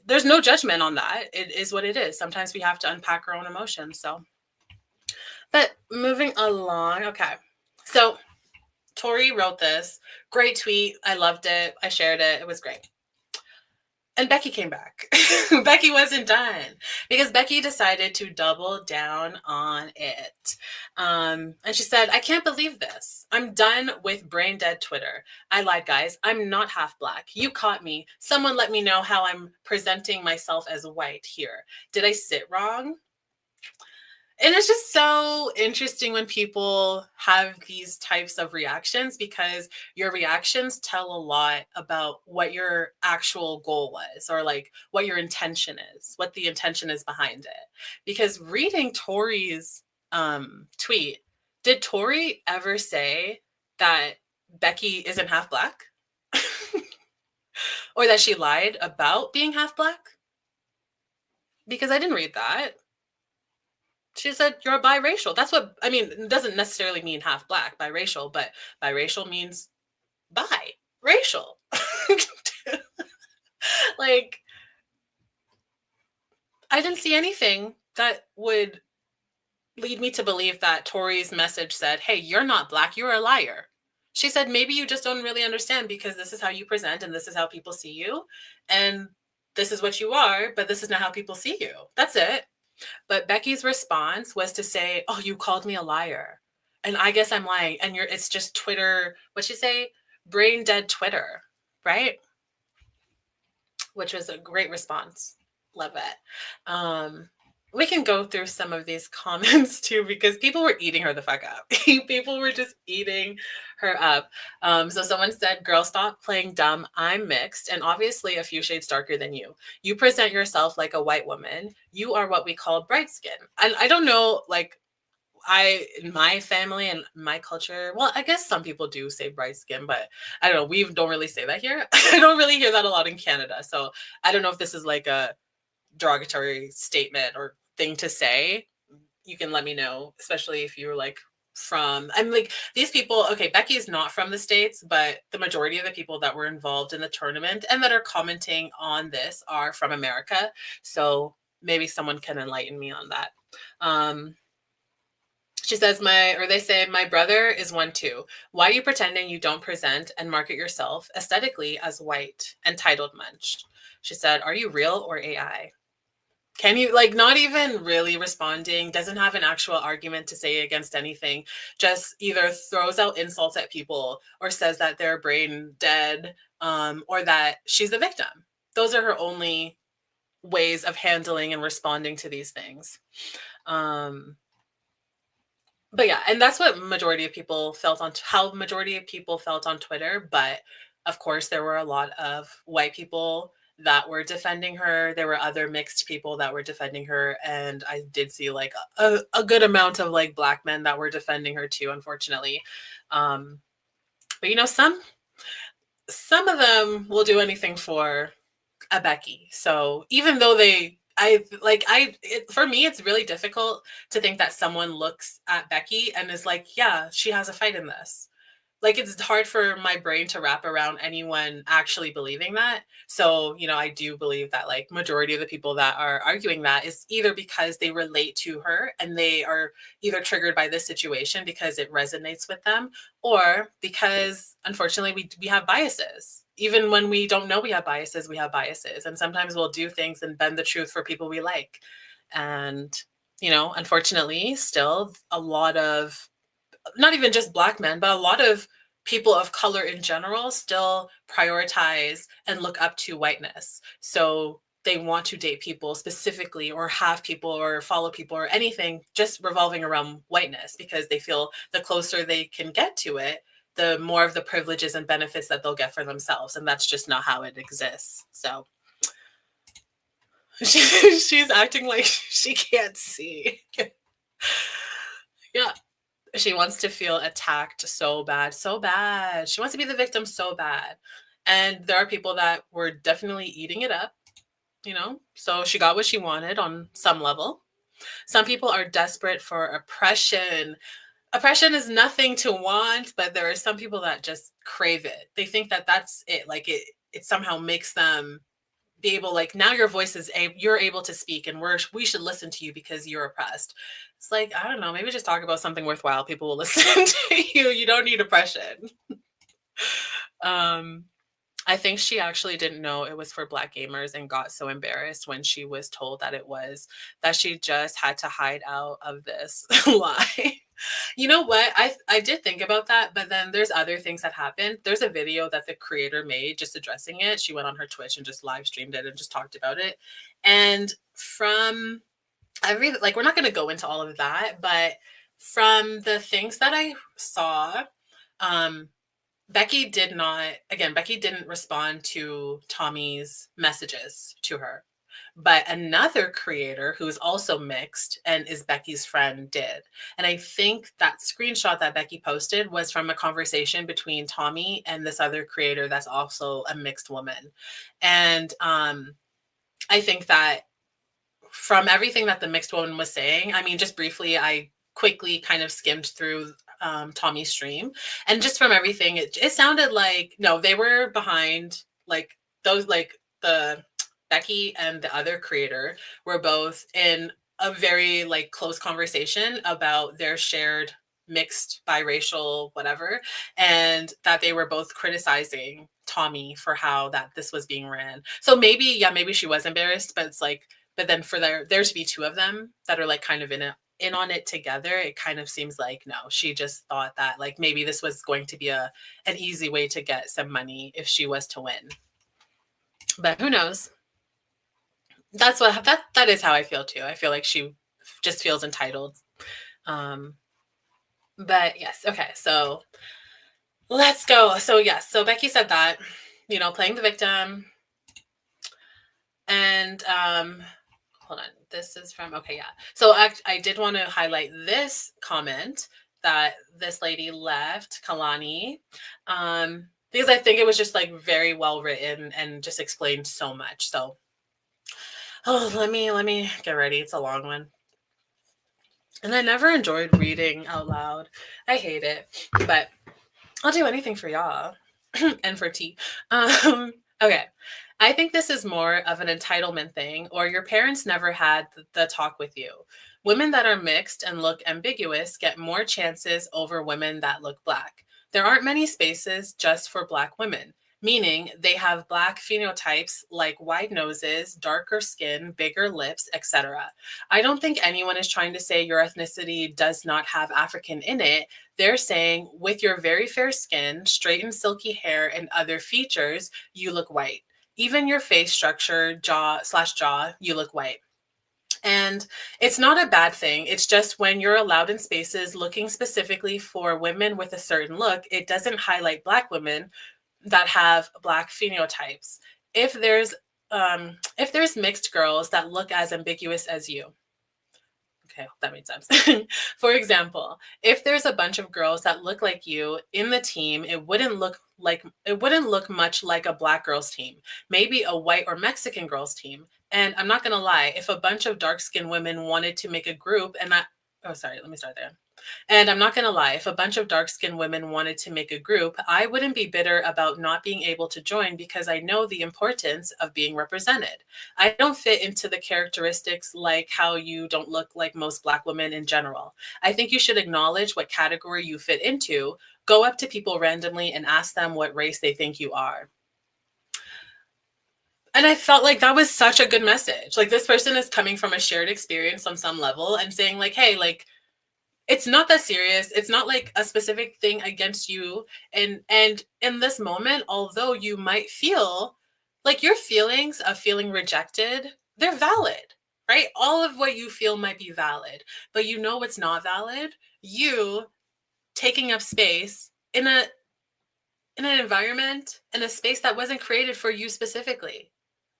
There's no judgment on that. It is what it is. Sometimes we have to unpack our own emotions. So, but moving along. Okay. So Tori wrote this great tweet. I loved it. I shared it. It was great. And Becky came back. Becky wasn't done because Becky decided to double down on it. And she said, I can't believe this. I'm done with brain dead Twitter. I lied, guys. I'm not half black. You caught me. Someone let me know how I'm presenting myself as white here. Did I sit wrong? And it's just so interesting when people have these types of reactions because your reactions tell a lot about what your actual goal was or like what your intention is, what the intention is behind it. Because reading Tori's tweet, did Tori ever say that Becky isn't half black or that she lied about being half black? Because I didn't read that. She said you're biracial. That's what I mean. It doesn't necessarily mean half black, biracial, but biracial means bi-racial. Like, I didn't see anything that would lead me to believe that Tori's message said, hey, you're not black, you're a liar. She said, maybe you just don't really understand because this is how you present and this is how people see you. And this is what you are, but this is not how people see you. That's it. But Becky's response was to say, oh, you called me a liar. And I guess I'm lying. And it's just Twitter, what'd she say? Brain dead Twitter, right? Which was a great response. Love it. We can go through some of these comments too, because people were eating her the fuck up. People were just eating her up. So someone said, girl, stop playing dumb. I'm mixed and obviously a few shades darker than you. You present yourself like a white woman. You are what we call bright skin. And I don't know, like, in my family and my culture, well, I guess some people do say bright skin, but I don't know. We don't really say that here. I don't really hear that a lot in Canada. So I don't know if this is like a derogatory statement or thing to say. You can let me know, especially if you're like I'm like these people. Okay, Becky is not from the States, but the majority of the people that were involved in the tournament and that are commenting on this are from America. So maybe someone can enlighten me on that. She says, they say, my brother is one too. Why are you pretending you don't present and market yourself aesthetically as white? Entitled munch. She said, are you real or AI? Can you, like, not even really responding, doesn't have an actual argument to say against anything, just either throws out insults at people or says that they're brain dead, or that she's a victim. Those are her only ways of handling and responding to these things. But yeah, and that's what majority of people felt on how majority of people felt on Twitter. But of course, there were a lot of white people that were defending her. There were other mixed people that were defending her, and I did see like a good amount of like black men that were defending her too, unfortunately. But you know, some of them will do anything for a Becky. So even though for me, it's really difficult to think that someone looks at Becky and is like, yeah, she has a fight in this. Like, it's hard for my brain to wrap around anyone actually believing that. So, you know, I do believe that like majority of the people that are arguing that is either because they relate to her and they are either triggered by this situation because it resonates with them, or because unfortunately we have biases. Even when we don't know we have biases, we have biases. And sometimes we'll do things and bend the truth for people we like. And, you know, unfortunately, still a lot of not even just black men, but a lot of people of color in general still prioritize and look up to whiteness. So they want to date people specifically or have people or follow people or anything just revolving around whiteness because they feel the closer they can get to it, the more of the privileges and benefits that they'll get for themselves. And that's just not how it exists. So she's acting like she can't see. Yeah. She wants to feel attacked so bad, so bad. She wants to be the victim so bad. And there are people that were definitely eating it up, you know? So she got what she wanted on some level. Some people are desperate for oppression. Oppression is nothing to want, but there are some people that just crave it. They think that that's it. Like it somehow makes them be able, like, now your voice is you're able to speak and we should listen to you because you're oppressed. It's like, I don't know, maybe just talk about something worthwhile. People will listen to you. You don't need oppression. I think she actually didn't know it was for Black gamers and got so embarrassed when she was told that it was, that she just had to hide out of this lie. You know what? I did think about that, but then there's other things that happened. There's a video that the creator made just addressing it. She went on her Twitch and just live streamed it and just talked about it. And from every, like, we're not going to go into all of that, but from the things that I saw, um Becky did not, again, Becky didn't respond to Tommy's messages to her. But another creator who's also mixed and is Becky's friend did. And I think that screenshot that Becky posted was from a conversation between Tommy and this other creator that's also a mixed woman. And I think that from everything that the mixed woman was saying, I mean, just briefly, I quickly kind of skimmed through Tommy's stream, and just from everything, it sounded like, no, they were behind, like, those, like, the Becky and the other creator were both in a very, like, close conversation about their shared mixed biracial whatever, and that they were both criticizing Tommy for how that this was being ran. So maybe, yeah, maybe she was embarrassed, but it's like, but then for there to be two of them that are like kind of in on it together, it kind of seems like, no, she just thought that like maybe this was going to be an easy way to get some money if she was to win. But who knows? That's what that is how I feel too. I feel like she just feels entitled. But yes, okay, so let's go. So yes, so Becky said that, playing the victim. And hold on, this is from, okay, yeah. So I did want to highlight this comment that this lady left, Kalani, because I think it was just like very well written and just explained so much. So, let me get ready. It's a long one. And I never enjoyed reading out loud. I hate it, but I'll do anything for y'all and for tea. Okay. I think this is more of an entitlement thing, or your parents never had the talk with you. Women that are mixed and look ambiguous get more chances over women that look Black. There aren't many spaces just for Black women, meaning they have Black phenotypes like wide noses, darker skin, bigger lips, etc. I don't think anyone is trying to say your ethnicity does not have African in it. They're saying with your very fair skin, straight and silky hair, and other features, you look white. Even your face structure, jaw, you look white. And it's not a bad thing. It's just when you're allowed in spaces looking specifically for women with a certain look, it doesn't highlight Black women that have Black phenotypes. If there's mixed girls that look as ambiguous as you, okay, that made sense. For example, if there's a bunch of girls that look like you in the team, it wouldn't look much like a Black girls team, maybe a white or Mexican girls team. And I'm not gonna lie, if a bunch of dark-skinned women wanted to make a group, let me start there. And I'm not going to lie, if a bunch of dark-skinned women wanted to make a group, I wouldn't be bitter about not being able to join because I know the importance of being represented. I don't fit into the characteristics like how you don't look like most Black women in general. I think you should acknowledge what category you fit into, go up to people randomly and ask them what race they think you are. And I felt like that was such a good message. Like, this person is coming from a shared experience on some level and saying like, hey, like, it's not that serious. It's not like a specific thing against you. And in this moment, although you might feel like your feelings of feeling rejected, they're valid, right? All of what you feel might be valid, but you know what's not valid? You taking up space in an environment, in a space that wasn't created for you specifically,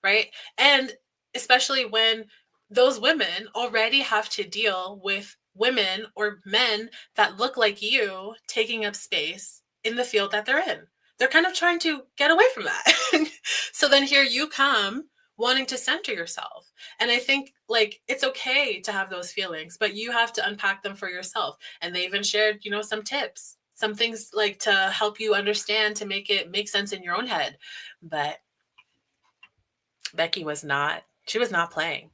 right? And especially when those women already have to deal with women or men that look like you taking up space in the field that they're in. They're kind of trying to get away from that. So then here you come wanting to center yourself. And I think like it's okay to have those feelings, but you have to unpack them for yourself. And they even shared, some tips, some things like to help you understand, to make it make sense in your own head. But Becky was not playing.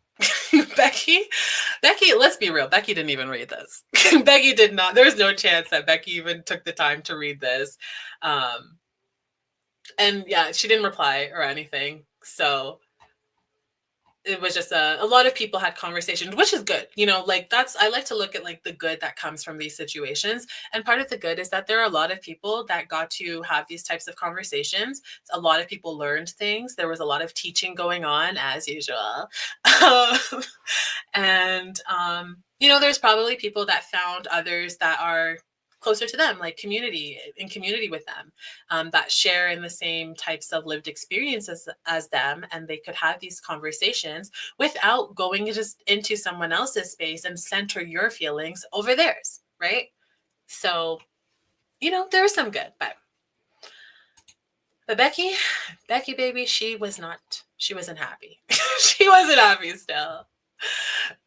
Becky, let's be real. Becky didn't even read this. Becky did not. There's no chance that Becky even took the time to read this. And yeah, she didn't reply or anything. So it was just a lot of people had conversations, which is good. Like I like to look at like the good that comes from these situations. And part of the good is that there are a lot of people that got to have these types of conversations. A lot of people learned things. There was a lot of teaching going on as usual. And there's probably people that found others that are closer to them, like in community with them, that share in the same types of lived experiences as them, and they could have these conversations without going just into someone else's space and center your feelings over theirs, right? So there's some good, but Becky baby, she wasn't happy. She wasn't happy still.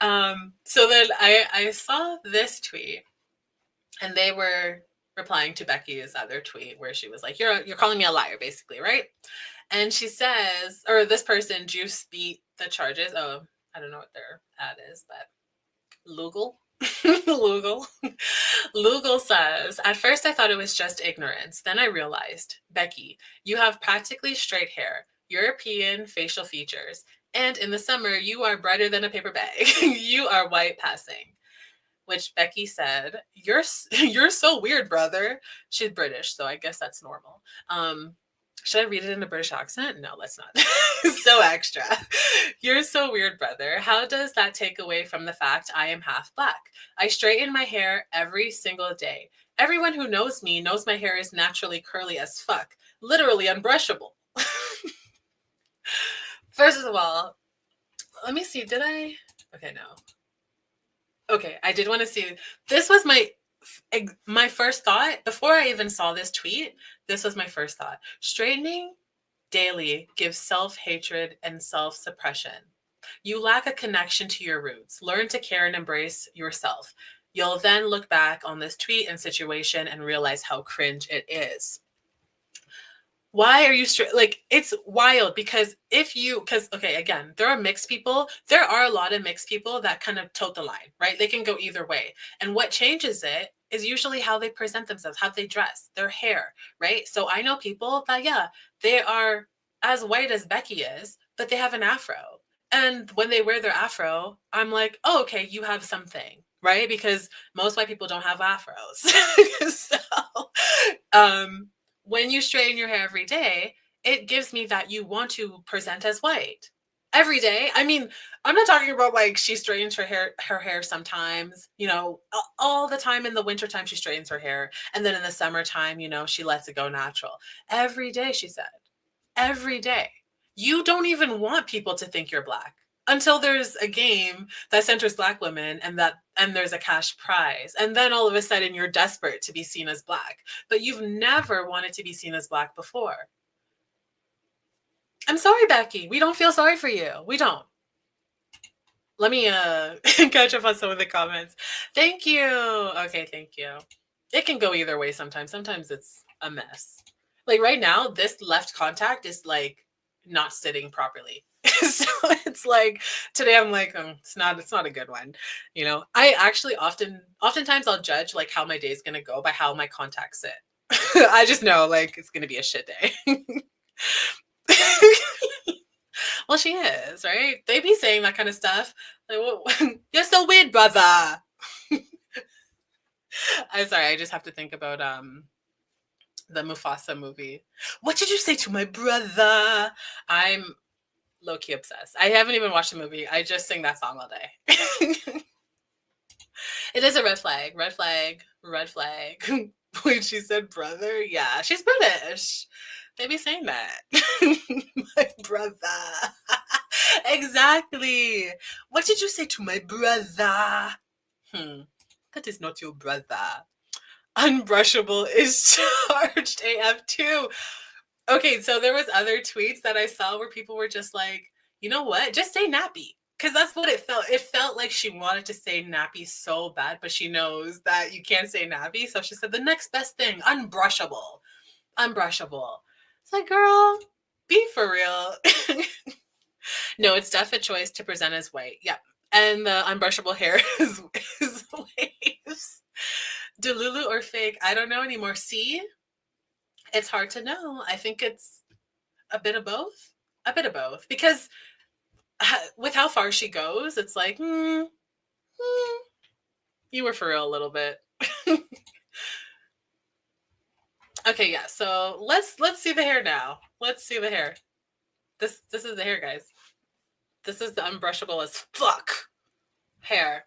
So then I saw this tweet, and they were replying to Becky's other tweet where she was like, you're calling me a liar, basically, right? And she says, or this person, Juice beat the charges. Oh, I don't know what their ad is, but Lugal. Lugal. Lugal says, at first I thought it was just ignorance. Then I realized, Becky, you have practically straight hair, European facial features, and in the summer you are brighter than a paper bag. You are white passing. Which Becky said, you're so weird, brother. She's British, so I guess that's normal. Should I read it in a British accent? No, let's not. So extra. You're so weird, brother. How does that take away from the fact I am half black? I straighten my hair every single day. Everyone who knows me knows my hair is naturally curly as fuck. Literally unbrushable. First of all, let me see. Did I? Okay, no. Okay, I did want to see. This was my first thought before I even saw this tweet. This was my first thought. Straightening daily gives self-hatred and self-suppression. You lack a connection to your roots. Learn to care and embrace yourself. You'll then look back on this tweet and situation and realize how cringe it is. Why are you like, it's wild because okay, again, there are mixed people. There are a lot of mixed people that kind of tote the line, right? They can go either way. And what changes it is usually how they present themselves, how they dress, their hair, right? So I know people that, yeah, they are as white as Becky is, but they have an afro. And when they wear their afro, I'm like, oh, okay, you have something, right? Because most white people don't have afros. So, when you straighten your hair every day, it gives me that you want to present as white every day. I mean, I'm not talking about like she straightens her hair sometimes, all the time. In the wintertime, she straightens her hair. And then in the summertime, she lets it go natural. Every day, she said. Every day. You don't even want people to think you're black until there's a game that centers black women and there's a cash prize. And then all of a sudden you're desperate to be seen as black, but you've never wanted to be seen as black before. I'm sorry, Becky. We don't feel sorry for you. We don't. Let me catch up on some of the comments. Thank you. Okay, thank you. It can go either way sometimes. Sometimes it's a mess. Like right now, this left contact is like not sitting properly. So it's like today I'm like, it's not a good one. I actually oftentimes I'll judge like how my day is gonna go by how my contacts sit. I just know like it's gonna be a shit day. Well, she is, right? They be saying that kind of stuff. Like, well, you're so weird, brother. I'm sorry, I just have to think about the Mufasa movie. What did you say to my brother? I'm low-key obsessed. I haven't even watched the movie. I just sing that song all day. It is a red flag. Red flag. Red flag. When she said brother, yeah, she's British. They be saying that. My brother. Exactly. What did you say to my brother? That is not your brother. Unbrushable is charged AF too. Okay, so there was other tweets that I saw where people were just like, you know what? Just say nappy. Because that's what it felt. It felt like she wanted to say nappy so bad, but she knows that you can't say nappy. So she said the next best thing, unbrushable. Unbrushable. It's like, girl, be for real. No, it's definitely a choice to present as white. Yeah. And the unbrushable hair is waves. Delulu or fake? I don't know anymore. See? It's hard to know. I think it's a bit of both. A bit of both. Because with how far she goes, it's like, you were for real a little bit. Okay, yeah. So let's see the hair now. Let's see the hair. This is the hair, guys. This is the unbrushable as fuck hair.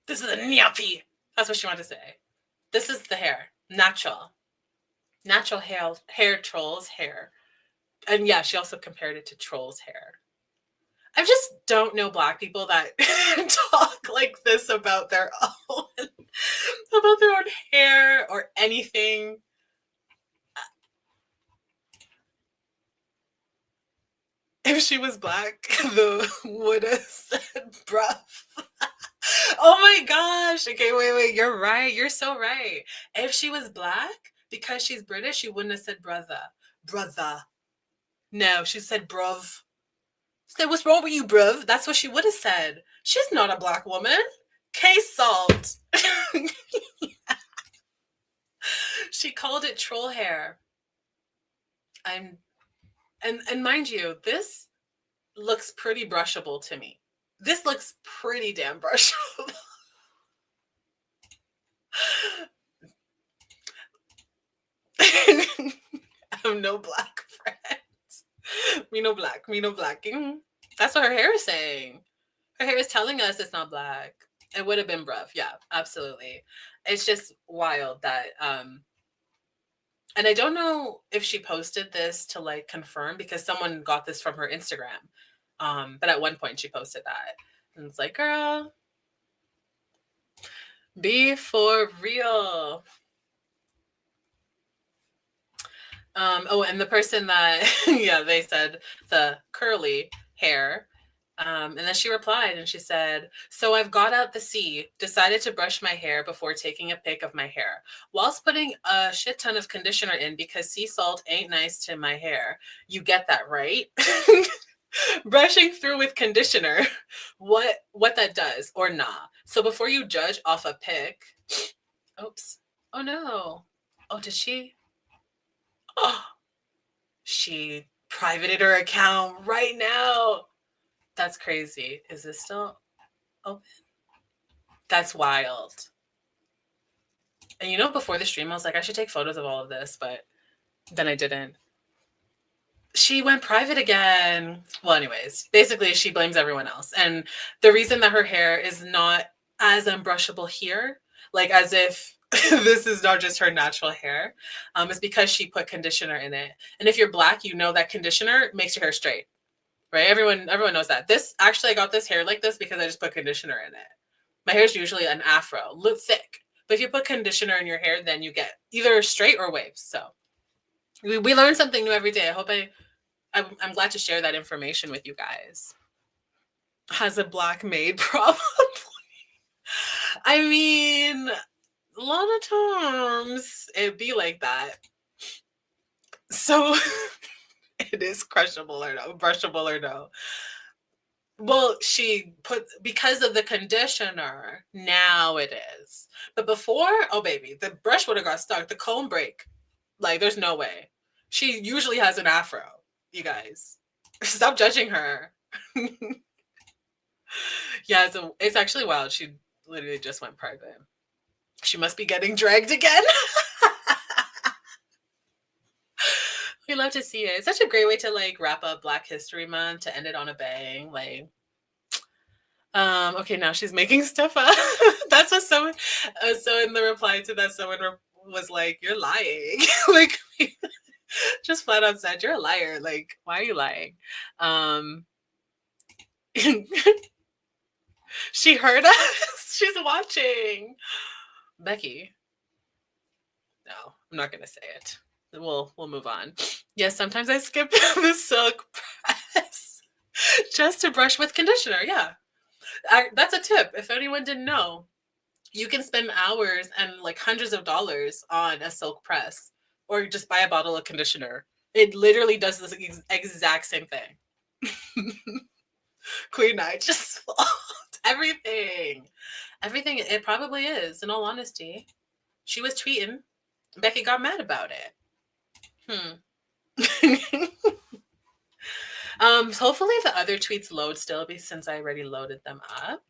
This is a nappy. That's what she wanted to say. This is the hair. Natural hair trolls hair. And yeah, she also compared it to trolls hair. I just don't know Black people that talk like this about their own hair or anything. If she was Black, the would have said bruv. Oh my gosh. Okay, wait. You're right. You're so right. If she was Black, because she's British, she wouldn't have said brother. Brother. No, she said bruv. Said, what's wrong with you, bruv? That's what she would have said. She's not a Black woman. Case solved. She called it troll hair. And mind you, this looks pretty brushable to me. This looks pretty damn brushable. I have no Black friends. Me no Black. That's what her hair is saying. Her hair is telling us it's not Black. It would have been bruv. Yeah, absolutely. It's just wild that and I don't know if she posted this to like confirm, because someone got this from her Instagram. But at one point she posted that. And it's like, girl, be for real. And the person that, yeah, they said the curly hair. And then she replied and she said, so I've got out the sea, decided to brush my hair before taking a pic of my hair, whilst putting a shit ton of conditioner in because sea salt ain't nice to my hair. You get that, right? Brushing through with conditioner, what that does or nah. So before you judge off a pic, oops. Oh no. Oh, did she? Oh, she privated her account right now. That's crazy. Is this still open? That's wild. And you know, before the stream, I was like, I should take photos of all of this, but then I didn't. She went private again. Well, anyways, basically, she blames everyone else. And the reason that her hair is not as unbrushable here, like as if this is not just her natural hair, is because she put conditioner in it. And if you're Black, you know that conditioner makes your hair straight. Right? Everyone knows that. This actually, I got this hair like this because I just put conditioner in it. My hair is usually an afro, look thick. But if you put conditioner in your hair, then you get either straight or waves. So we learn something new every day. I hope I'm glad to share that information with you guys. Has a Black maid problem? I mean, a lot of times it'd be like that. So it is crushable or no, brushable or no. Well, she put, because of the conditioner, now it is. But before, oh baby, the brush would have got stuck. The comb break. Like, there's no way. She usually has an afro, you guys. Stop judging her. Yeah, it's actually wild. She literally just went private. She must be getting dragged again. We love to see it. It's such a great way to like wrap up Black History Month, to end it on a bang. Like, okay, now she's making stuff up. That's what someone. So in the reply to that, someone was like, "You're lying." Like, just flat out said, "You're a liar." Like, why are you lying? She heard us. She's watching. Becky. No, I'm not gonna say it. We'll move on. Yes, sometimes I skip the silk press just to brush with conditioner. Yeah, that's a tip. If anyone didn't know, you can spend hours and like hundreds of dollars on a silk press, or just buy a bottle of conditioner. It literally does this exact same thing. Queen I just everything. It probably is. In all honesty, she was tweeting. Becky got mad about it. Hmm. Hopefully the other tweets load still, since I already loaded them up.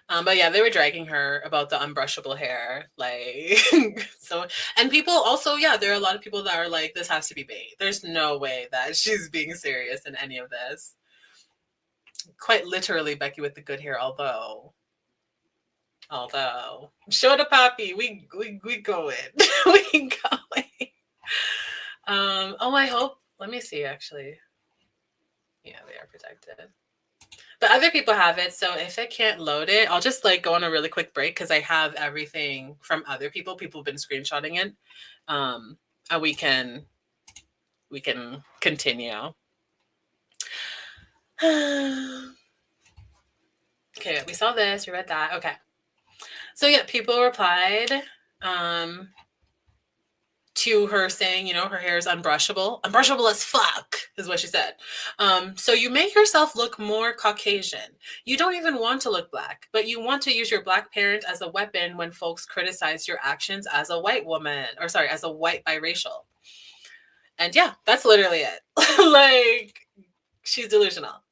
But yeah, they were dragging her about the unbrushable hair, like so. And people also, yeah, there are a lot of people that are like, this has to be bait. There's no way that she's being serious in any of this. Quite literally, Becky with the good hair, although show the poppy, we going, we going. Oh, I hope. Let me see. Actually, yeah, they are protected. But other people have it, so if I can't load it, I'll just like go on a really quick break because I have everything from other people. People have been screenshotting it, and we can continue. Okay, we saw this. We read that. Okay, so yeah, people replied to her saying, you know, her hair is unbrushable as fuck, is what she said. So you make yourself look more Caucasian. You don't even want to look black, but you want to use your black parent as a weapon when folks criticize your actions as a white woman, or sorry, as a white biracial. And yeah, that's literally it. Like, she's delusional.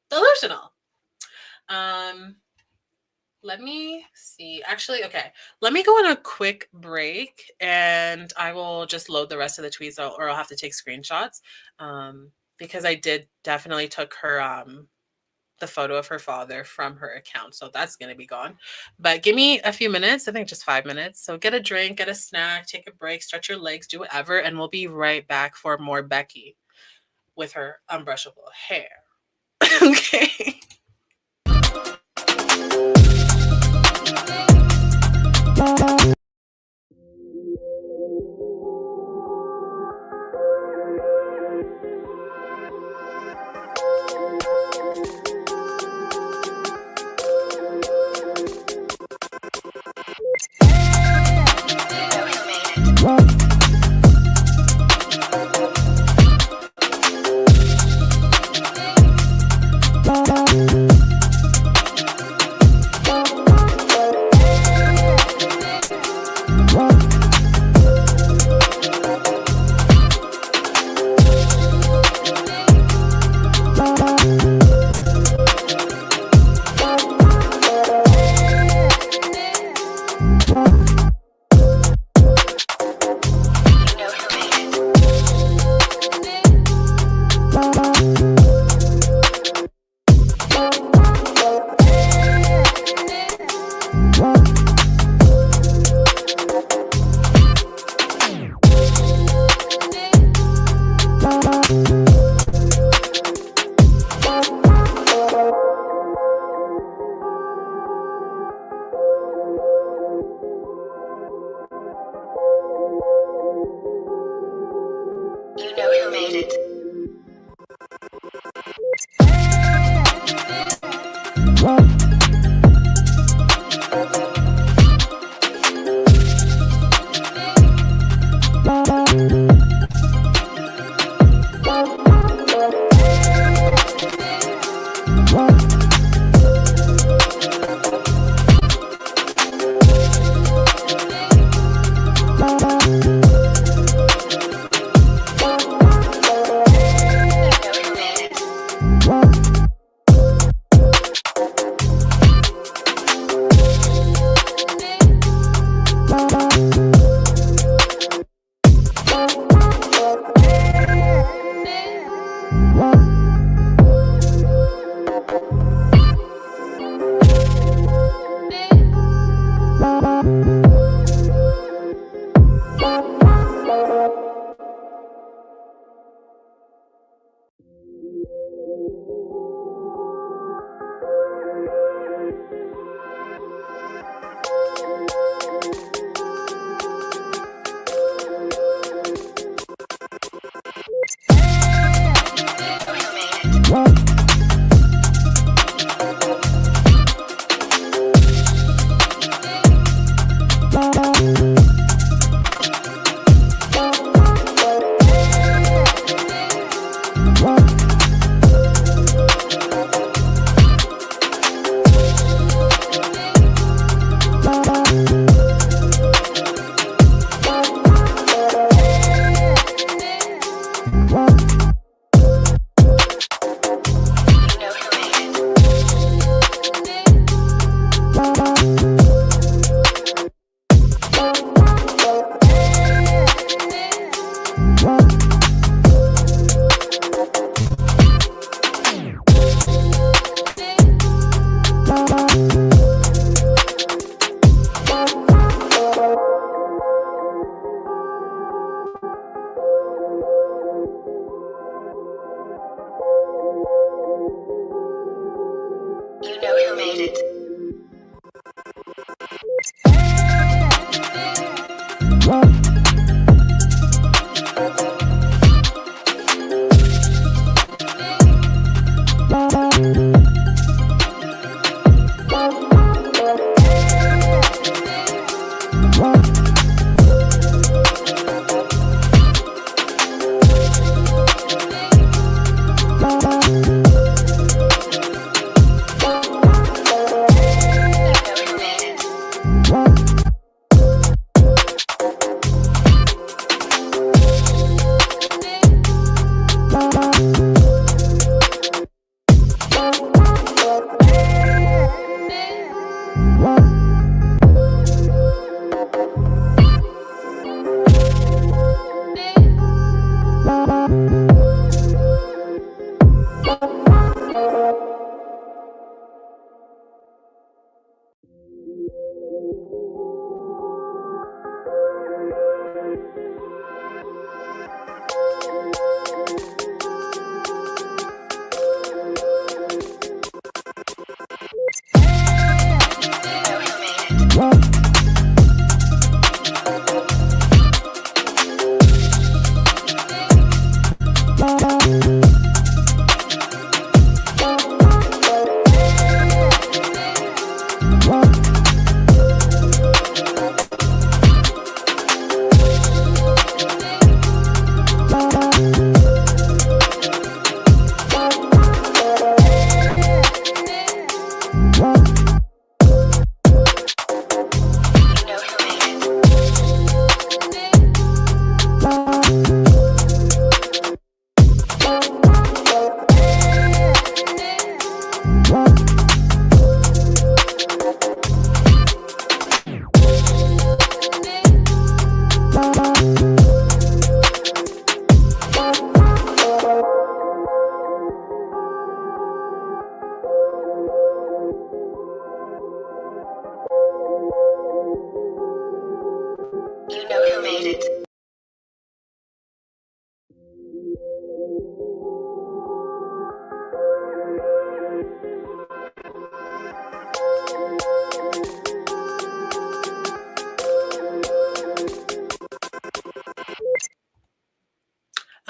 Let me see. Actually, okay. Let me go on a quick break and I will just load the rest of the tweets out, or I'll have to take screenshots. Because I did definitely took her the photo of her father from her account. So that's gonna be gone. But give me a few minutes, I think just 5 minutes. So get a drink, get a snack, take a break, stretch your legs, do whatever, and we'll be right back for more Becky with her unbrushable hair. Okay.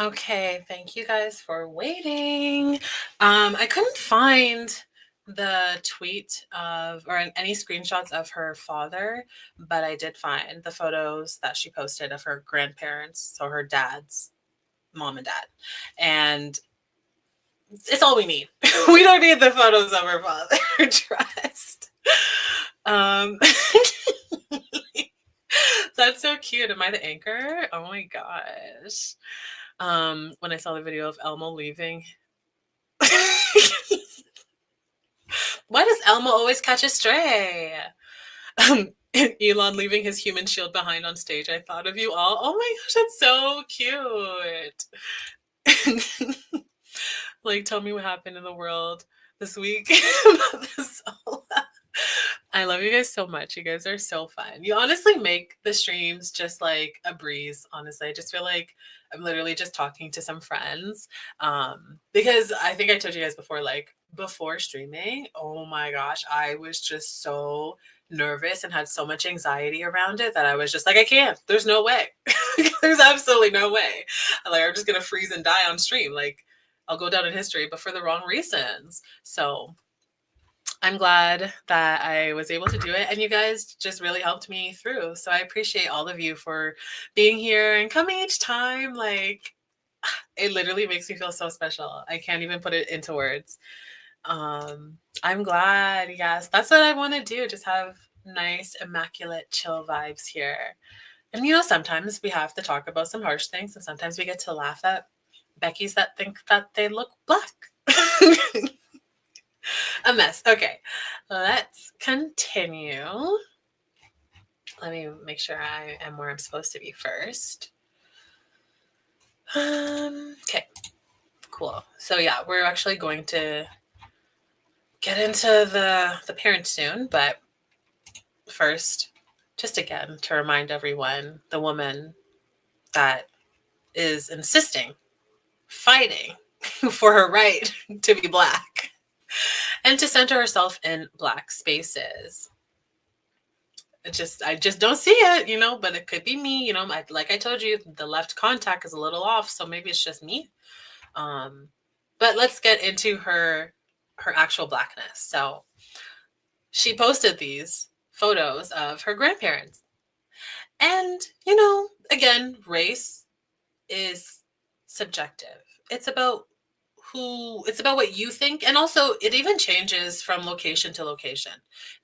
Okay, thank you guys for waiting. I couldn't find the tweet of or any screenshots of her father, but I did find the photos that she posted of her grandparents, so her dad's mom and dad. And it's all we need. We don't need the photos of her father. Trust. Um, that's so cute. Am I the anchor? Oh my gosh. When I saw the video of Elmo leaving. Why does Elmo always catch a stray? Elon leaving his human shield behind on stage. I thought of you all. Oh my gosh, that's so cute. Like, tell me what happened in the world this week about this all. I love you guys so much. You guys are so fun. You honestly make the streams just like a breeze. Honestly, I just feel like I'm literally just talking to some friends. Because I think I told you guys before, like before streaming, oh my gosh, I was just so nervous and had so much anxiety around it that I was just like, I can't. There's no way. There's absolutely no way. Like, I'm just gonna freeze and die on stream. Like, I'll go down in history, but for the wrong reasons. So I'm glad that I was able to do it, and you guys just really helped me through. So I appreciate all of you for being here and coming each time. Like, it literally makes me feel so special. I can't even put it into words. I'm glad. Yes, that's what I want to do. Just have nice, immaculate, chill vibes here. And sometimes we have to talk about some harsh things, and sometimes we get to laugh at Becky's that think that they look black. A mess. Okay, let's continue. Let me make sure I am where I'm supposed to be first. Okay, cool. So yeah, we're actually going to get into the parents soon, but first, just again to remind everyone, the woman that is insisting, fighting for her right to be black and to center herself in black spaces. I just don't see it, but it could be me, like I told you, the left contact is a little off, so maybe it's just me. But let's get into her actual blackness. So she posted these photos of her grandparents. And, again, race is subjective. It's about what you think. And also it even changes from location to location.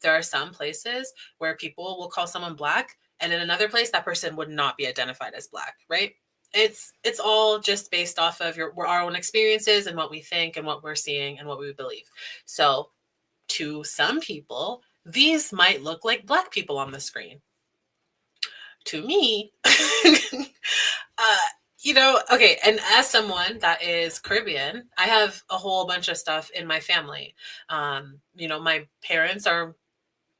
There are some places where people will call someone black, and in another place that person would not be identified as black, right? It's all just based off of our own experiences and what we think and what we're seeing and what we believe. So to some people, these might look like black people on the screen. To me, okay, and as someone that is Caribbean, I have a whole bunch of stuff in my family. My parents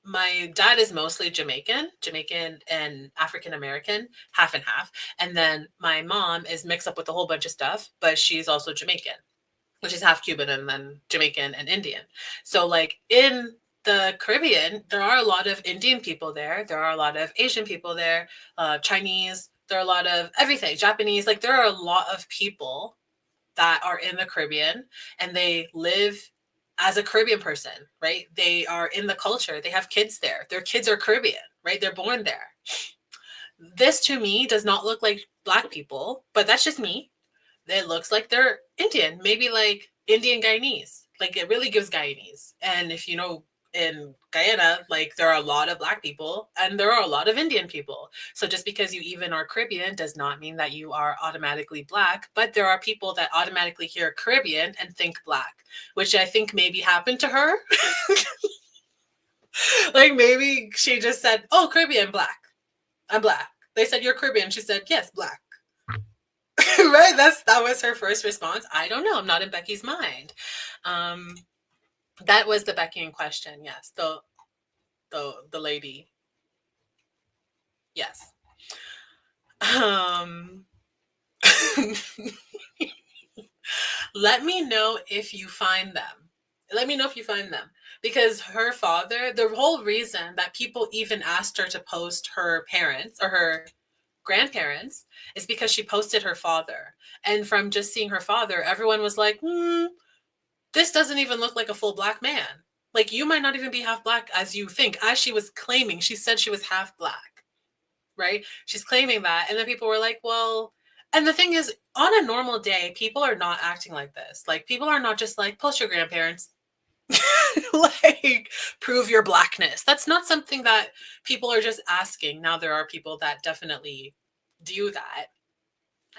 my dad is mostly Jamaican and African American, half and half. And then my mom is mixed up with a whole bunch of stuff, but she's also Jamaican, which is half Cuban and then Jamaican and Indian. So like in the Caribbean, there are a lot of Indian people there. There are a lot of Asian people there, Chinese. There are a lot of everything, Japanese. Like there are a lot of people that are in the Caribbean, and they live as a Caribbean person, right? They are in the culture. They have kids there. Their kids are Caribbean, right? They're born there. This to me does not look like black people, but that's just me. It looks like they're Indian, maybe like Indian Guyanese. Like it really gives Guyanese. And if you know, in Guyana, like there are a lot of black people and there are a lot of Indian people. So just because you even are Caribbean does not mean that you are automatically black, but there are people that automatically hear Caribbean and think black, which I think maybe happened to her. Like maybe she just said, "Oh, Caribbean, black. I'm black." They said, "You're Caribbean." She said, "Yes, black." Right? That was her first response. I don't know. I'm not in Becky's mind. That was the Becky in question. Yes, the lady. Yes. Let me know if you find them. Let me know if you find them. Because her father, the whole reason that people even asked her to post her parents or her grandparents is because she posted her father. And from just seeing her father, everyone was like, this doesn't even look like a full black man. Like, you might not even be half black as you think. As she was claiming, she said she was half black, right? She's claiming that. And then people were like, well, and the thing is, on a normal day, people are not acting like this. Like, people are not just like, post your grandparents, like, prove your blackness. That's not something that people are just asking. Now, there are people that definitely do that.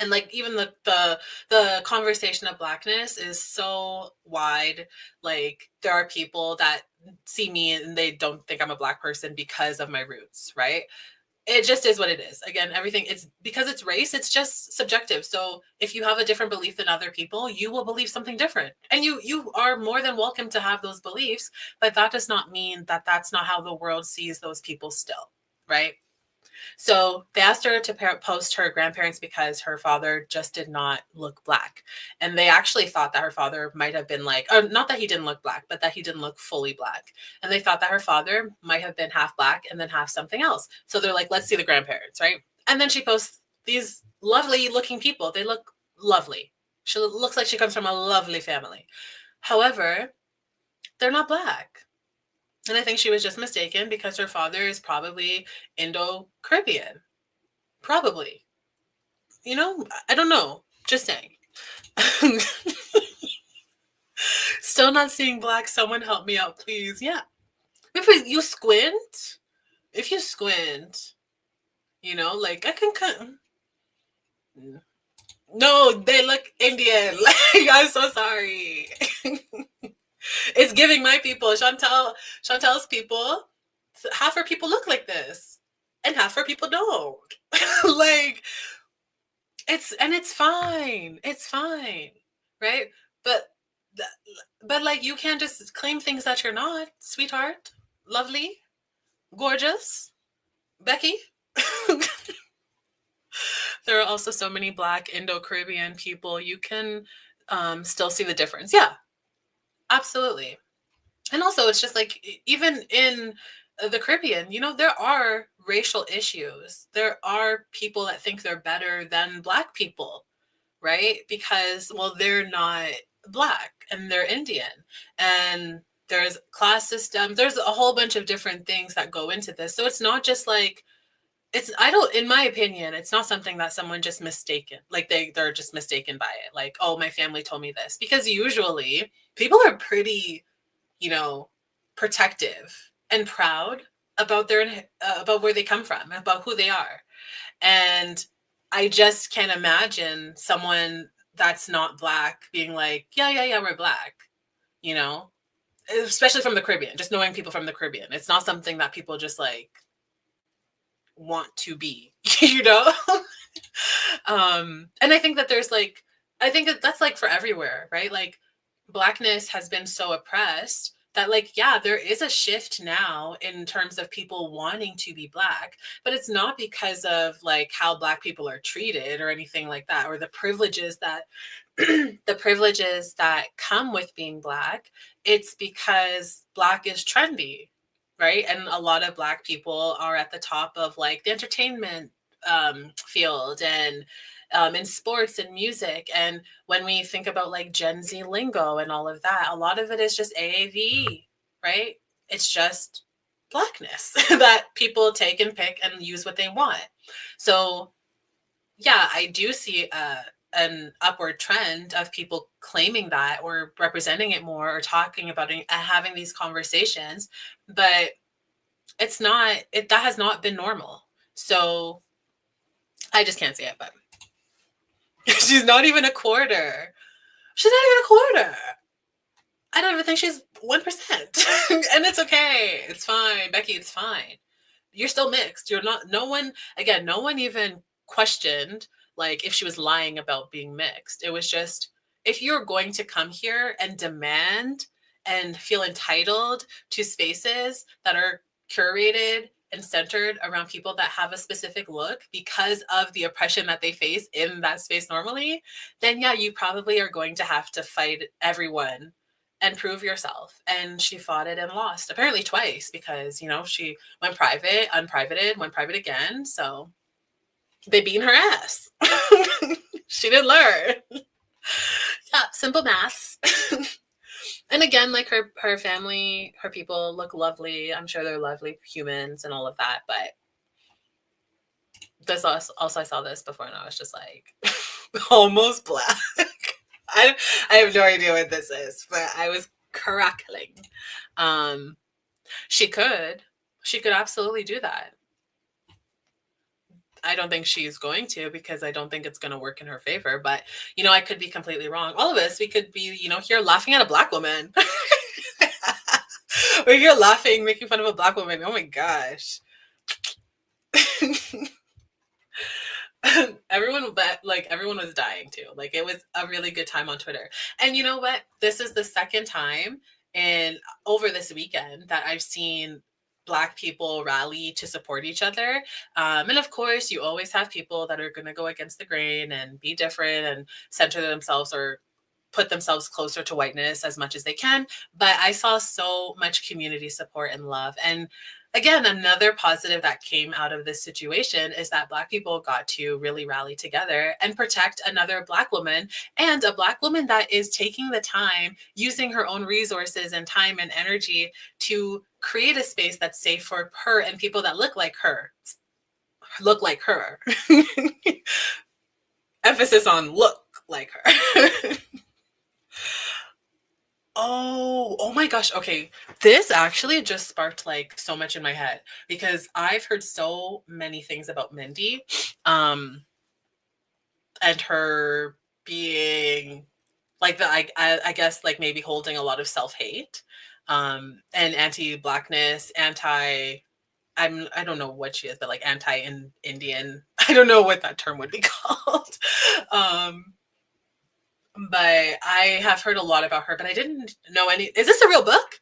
And like, even the conversation of blackness is so wide. Like, there are people that see me and they don't think I'm a black person because of my roots, right? It just is what it is. Again, everything, it's because it's race, it's just subjective. So if you have a different belief than other people, you will believe something different, and you are more than welcome to have those beliefs, but that does not mean that that's not how the world sees those people still, right? So they asked her to post her grandparents because her father just did not look black. And they actually thought that her father might have been like, or not that he didn't look black, but that he didn't look fully black. And they thought that her father might have been half black and then half something else. So they're like, let's see the grandparents, right? And then she posts these lovely looking people. They look lovely. She looks like she comes from a lovely family. However, they're not black. And I think she was just mistaken because her father is probably Indo-Caribbean. Probably. I don't know. Just saying. Still not seeing black. Someone help me out, please. Yeah. If you squint, like, I can cut. No, they look Indian. Like, I'm so sorry. It's giving my people. Chantel's people. Half her people look like this, and half her people don't. Like, it's fine. It's fine, right? But but like, you can't just claim things that you're not, sweetheart, lovely, gorgeous, Becky. There are also so many black Indo-Caribbean people. You can still see the difference. Yeah, absolutely. And also, it's just like, even in the Caribbean, there are racial issues. There are people that think they're better than black people, right? Because, well, they're not black and they're Indian. And there's class system. There's a whole bunch of different things that go into this. So it's not just like, I don't, in my opinion, it's not something that someone just mistaken. Like, they're just mistaken by it. Like, oh, my family told me this. Because usually people are pretty, you know, protective and proud about about where they come from, about who they are. And I just can't imagine someone that's not black being like, yeah, yeah, yeah, we're black, you know, especially from the Caribbean, just knowing people from the Caribbean. It's not something that people just like want to be, you know? And I think that I think that that's like for everywhere, right? Like, blackness has been so oppressed that, like, yeah, there is a shift now in terms of people wanting to be black, but it's not because of like how black people are treated or anything like that, or the privileges that the privileges that come with being black. It's because black is trendy, right? And a lot of black people are at the top of like the entertainment field, and in sports and music. And when we think about like Gen Z lingo and all of that, a lot of it is just AAV, right? It's just blackness that people take and pick and use what they want. So yeah, I do see an upward trend of people claiming that, or representing it more, or talking about it and having these conversations. But that has not been normal. So I just can't say it. But she's not even a quarter. She's not even a quarter. I don't even think she's 1%. And it's okay. It's fine. Becky, it's fine. You're still mixed. You're not, no one even questioned like if she was lying about being mixed. It was just, if you're going to come here and demand and feel entitled to spaces that are curated and centered around people that have a specific look because of the oppression that they face in that space normally, then yeah, you probably are going to have to fight everyone and prove yourself. And she fought it and lost, apparently twice, because she went private, unprivated, went private again. So They beat her ass. She didn't learn. Yeah, simple maths. And again, like her family, her people look lovely. I'm sure they're lovely humans and all of that. But this also I saw this before and I was just like almost black. I I have no idea what this is, but I was crackling. Um, she could she could absolutely do that. I don't think she's going to because I don't think it's going to work in her favor. But I could be completely wrong. All of us, we could be, here laughing at a black woman. We're here laughing, making fun of a black woman. Oh my gosh. Everyone was dying too. Like it was a really good time on Twitter. And you know what? This is the second time in over this weekend that I've seen black people rally to support each other. And of course, you always have people that are going to go against the grain and be different and center themselves or put themselves closer to whiteness as much as they can. But I saw so much community support and love. And again, another positive that came out of this situation is that Black people got to really rally together and protect another Black woman, and a Black woman that is taking the time, using her own resources and time and energy to create a space that's safe for her and people that look like her. Look like her. Emphasis on look like her. Oh my gosh. Okay. This actually just sparked like so much in my head because I've heard so many things about Mindy and her being like I guess like maybe holding a lot of self-hate and anti-blackness, I don't know what she is, but like anti-Indian. I don't know what that term would be called. um but I have heard a lot about her, but I didn't know any. Is this a real book?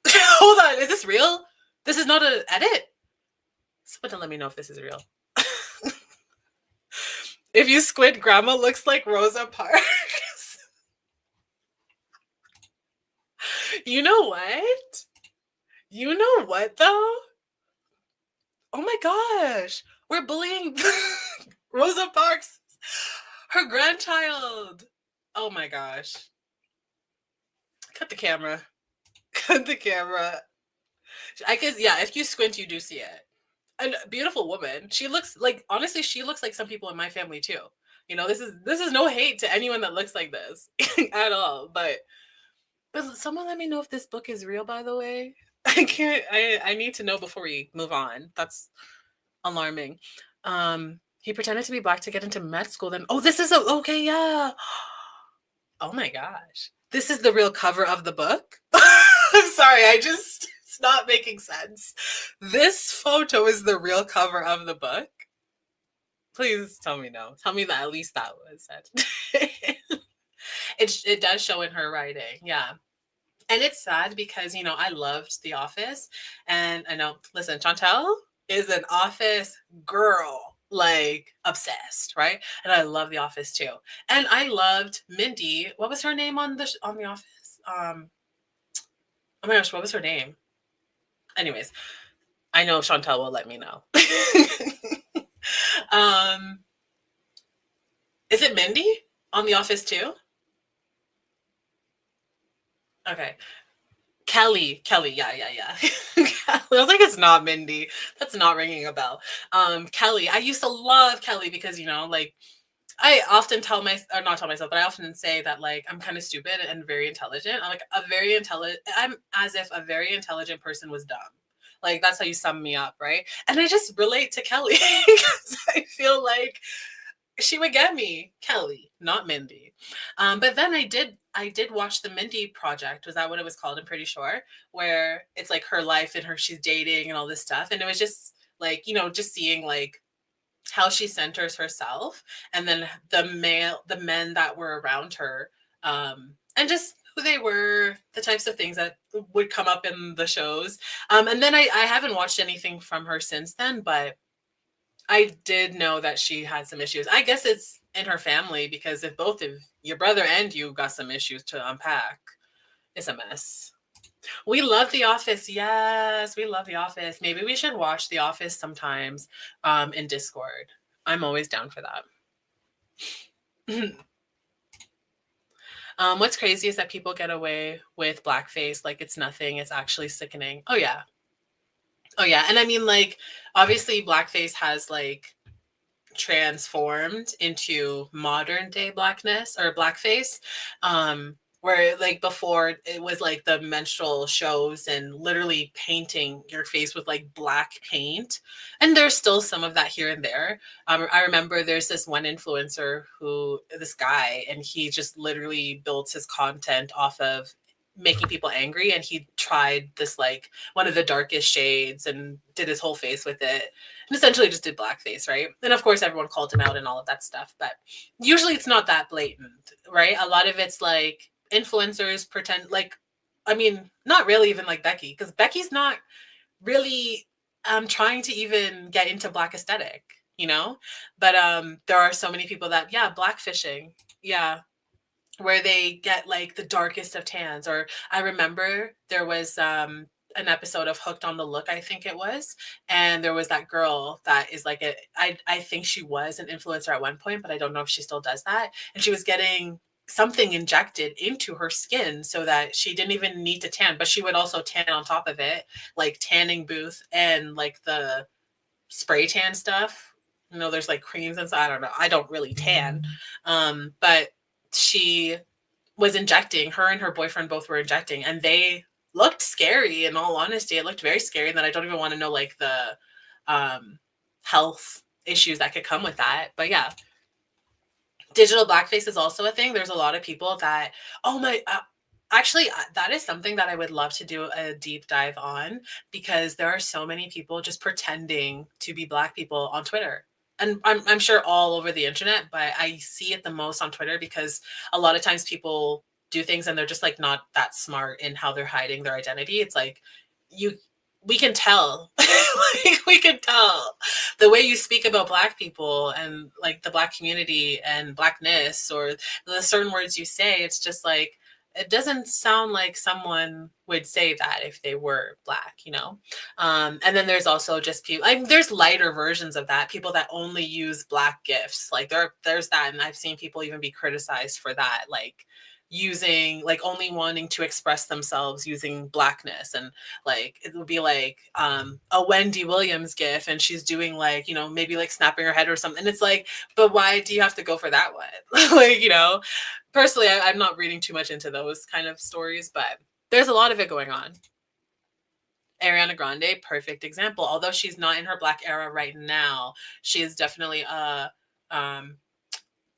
Hold on, is this real? This is not an edit? Someone let me know if this is real. If you squint, grandma looks like Rosa Parks. You know what? You know what though? Oh my gosh. We're bullying Rosa Parks, her grandchild. Oh my gosh. Cut the camera. Cut the camera. I guess, yeah, if you squint, you do see it. And a beautiful woman. She looks like, honestly, she looks like some people in my family too. This is no hate to anyone that looks like this at all. But someone let me know if this book is real, by the way. I need to know before we move on. That's alarming. He pretended to be Black to get into med school. Then, oh, this is okay, yeah. Oh my gosh, this is the real cover of the book. I'm sorry, it's not making sense. This photo is the real cover of the book. Please tell me no. Tell me that at least that was it. It does show in her writing, yeah. And it's sad because I loved The Office, and I know. Listen, Chantel is an Office girl, like obsessed, right? And I love The Office too. And I loved Mindy. What was her name on The Office? Oh my gosh, what was her name? Anyways, I know Chantel will let me know. um, is it Mindy on The Office too? Okay. Kelly, yeah. I was like, it's not Mindy. That's not ringing a bell. Kelly, I used to love Kelly because like I often or not tell myself, but I often say that like I'm kind of stupid and very intelligent. I'm like a very intelligent. I'm as if a very intelligent person was dumb. Like that's how you sum me up, right? And I just relate to Kelly because I feel like she would get me, Kelly, not Mindy. But then I did watch the Mindy Project. Was that what it was called? I'm pretty sure. Where it's like her life and she's dating and all this stuff, and it was just like just seeing like how she centers herself, and then the men that were around her, and just who they were, the types of things that would come up in the shows. And then I haven't watched anything from her since then, but I did know that she had some issues. I guess it's in her family because if both of your brother and you got some issues to unpack, it's a mess. We love The Office. Yes, we love The Office. Maybe we should watch The Office sometimes in Discord. I'm always down for that. What's crazy is that people get away with blackface like it's nothing. It's actually sickening. Oh yeah. Oh yeah. And I mean, like, obviously blackface has like transformed into modern day blackness or blackface, where like before it was like the menstrual shows and literally painting your face with like black paint, and there's still some of that here and there. I remember there's this one influencer who, this guy, and he just literally built his content off of making people angry, and he tried this like one of the darkest shades and did his whole face with it, and essentially just did blackface, right? And of course, everyone called him out and all of that stuff. But usually it's not that blatant, right? A lot of it's like influencers pretend like, I mean, not really even like Becky, because Becky's not really trying to even get into black aesthetic, you know? But there are so many people that, yeah, blackfishing. Yeah, where they get like the darkest of tans. Or I remember there was an episode of Hooked on the Look, I think it was, and there was that girl that is like I think she was an influencer at one point, but I don't know if she still does that. And she was getting something injected into her skin so that she didn't even need to tan, but she would also tan on top of it, like tanning booth and like the spray tan stuff. You know, there's like creams and stuff. I don't know. I don't really tan. But she was injecting, her and her boyfriend both were injecting, and they looked scary. In all honesty, it looked very scary. And then I don't even want to know like the health issues that could come with that. But yeah, digital blackface is also a thing. There's a lot of people that, oh my, actually, that is something that I would love to do a deep dive on, because there are so many people just pretending to be black people on Twitter. And I'm sure all over the internet, but I see it the most on Twitter, because a lot of times people do things and they're just like not that smart in how they're hiding their identity. It's like, you, we can tell, like, we can tell the way you speak about black people and like the black community and blackness, or the certain words you say. It's just like, it doesn't sound like someone would say that if they were black, you know? And then there's also just people, I mean, there's lighter versions of that, people that only use black gifs. Like there's that. And I've seen people even be criticized for that, like using, like only wanting to express themselves using blackness. And like, it would be like a Wendy Williams gif, and she's doing like, you know, maybe like snapping her head or something. And it's like, but why do you have to go for that one? Like, you know, personally, I'm not reading too much into those kind of stories, but there's a lot of it going on. Ariana Grande, perfect example. Although she's not in her black era right now, she is definitely a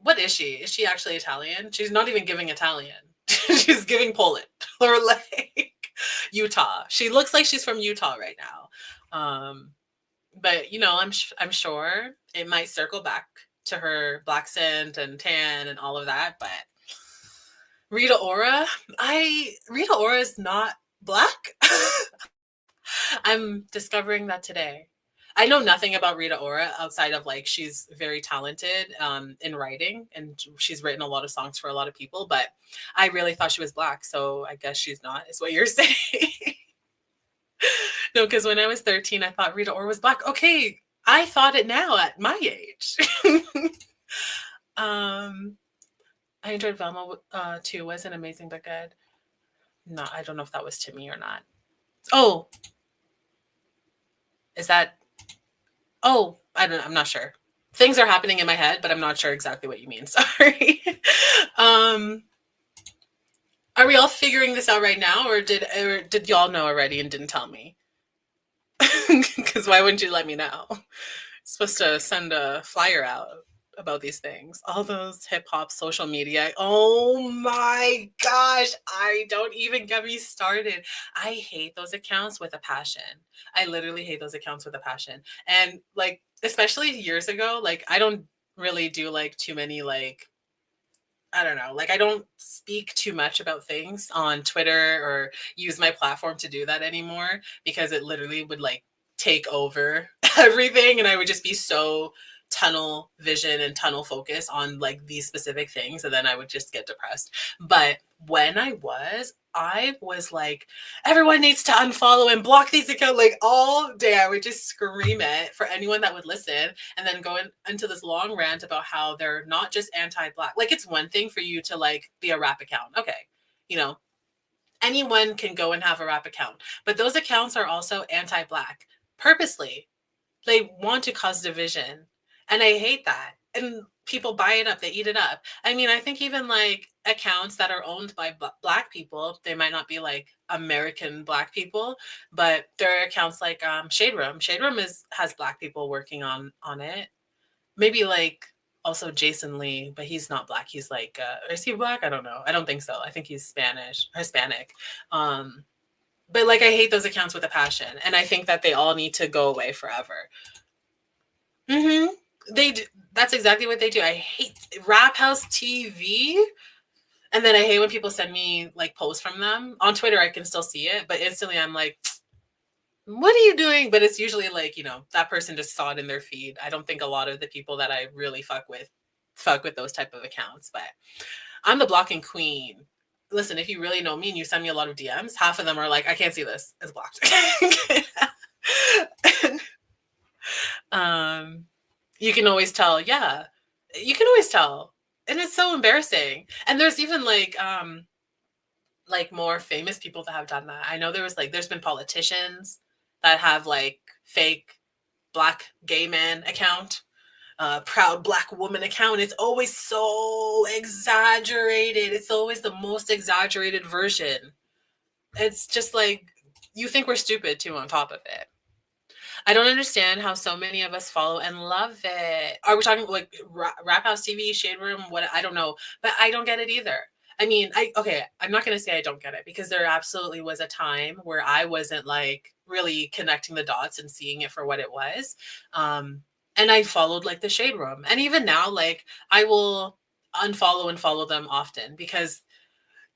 what is she? Is she actually Italian? She's not even giving Italian. She's giving Poland or like Utah. She looks like she's from Utah right now. But you know, I'm sure it might circle back to her black scent and tan and all of that. But Rita Ora is not black. I'm discovering that today. I know nothing about Rita Ora outside of like, she's very talented in writing, and she's written a lot of songs for a lot of people, but I really thought she was black. So I guess she's not, is what you're saying. No, because when I was 13, I thought Rita Ora was black. Okay, I thought it now at my age. um, I enjoyed Velma too. Wasn't amazing but good. No, I don't know if that was to me or not. Oh, is that? Oh, I don't. I'm not sure. Things are happening in my head, but I'm not sure exactly what you mean. Sorry. um, are we all figuring this out right now, or did y'all know already and didn't tell me? Because why wouldn't you let me know? Supposed to send a flyer out about these things. All those hip hop social media. Oh my gosh. I don't even get me started. I hate those accounts with a passion. I literally hate those accounts with a passion. And like, especially years ago, like I don't really do like too many like, I don't know, like I don't speak too much about things on Twitter or use my platform to do that anymore, because it literally would like take over everything, and I would just be so tunnel vision and tunnel focus on like these specific things, and then I would just get depressed. But when I was like, everyone needs to unfollow and block these accounts like all day. I would just scream it for anyone that would listen, and then go into this long rant about how they're not just anti-black. Like, it's one thing for you to like be a rap account. Okay. You know, anyone can go and have a rap account, but those accounts are also anti-black purposely. They want to cause division. And I hate that. And people buy it up, they eat it up. I mean, I think even like accounts that are owned by black people, they might not be like American black people, but there are accounts like Shade Room. Shade Room has black people working on it. Maybe like also Jason Lee, but he's not black. He's like is he black? I don't know. I don't think so. I think he's Spanish or Hispanic. But like, I hate those accounts with a passion, and I think that they all need to go away forever. Mm-hmm. They do. That's exactly what they do. I hate Rap House TV, and then I hate when people send me like posts from them on Twitter. I can still see it, but instantly I'm like, "What are you doing?" But it's usually like, that person just saw it in their feed. I don't think a lot of the people that I really fuck with those type of accounts. But I'm the blocking queen. Listen, if you really know me and you send me a lot of DMs, half of them are like, I can't see this. It's blocked. You can always tell. Yeah, you can always tell. And it's so embarrassing. And there's even like more famous people that have done that. I know there's been politicians that have like fake black gay man account, proud black woman account. It's always so exaggerated. It's always the most exaggerated version. It's just like, you think we're stupid too on top of it. I don't understand how so many of us follow and love it. Are we talking like Rap House TV, Shade Room? What, I don't know, but I don't get it either. I mean, I'm not going to say I don't get it, because there absolutely was a time where I wasn't like really connecting the dots and seeing it for what it was. And I followed like the Shade Room. And even now, like, I will unfollow and follow them often because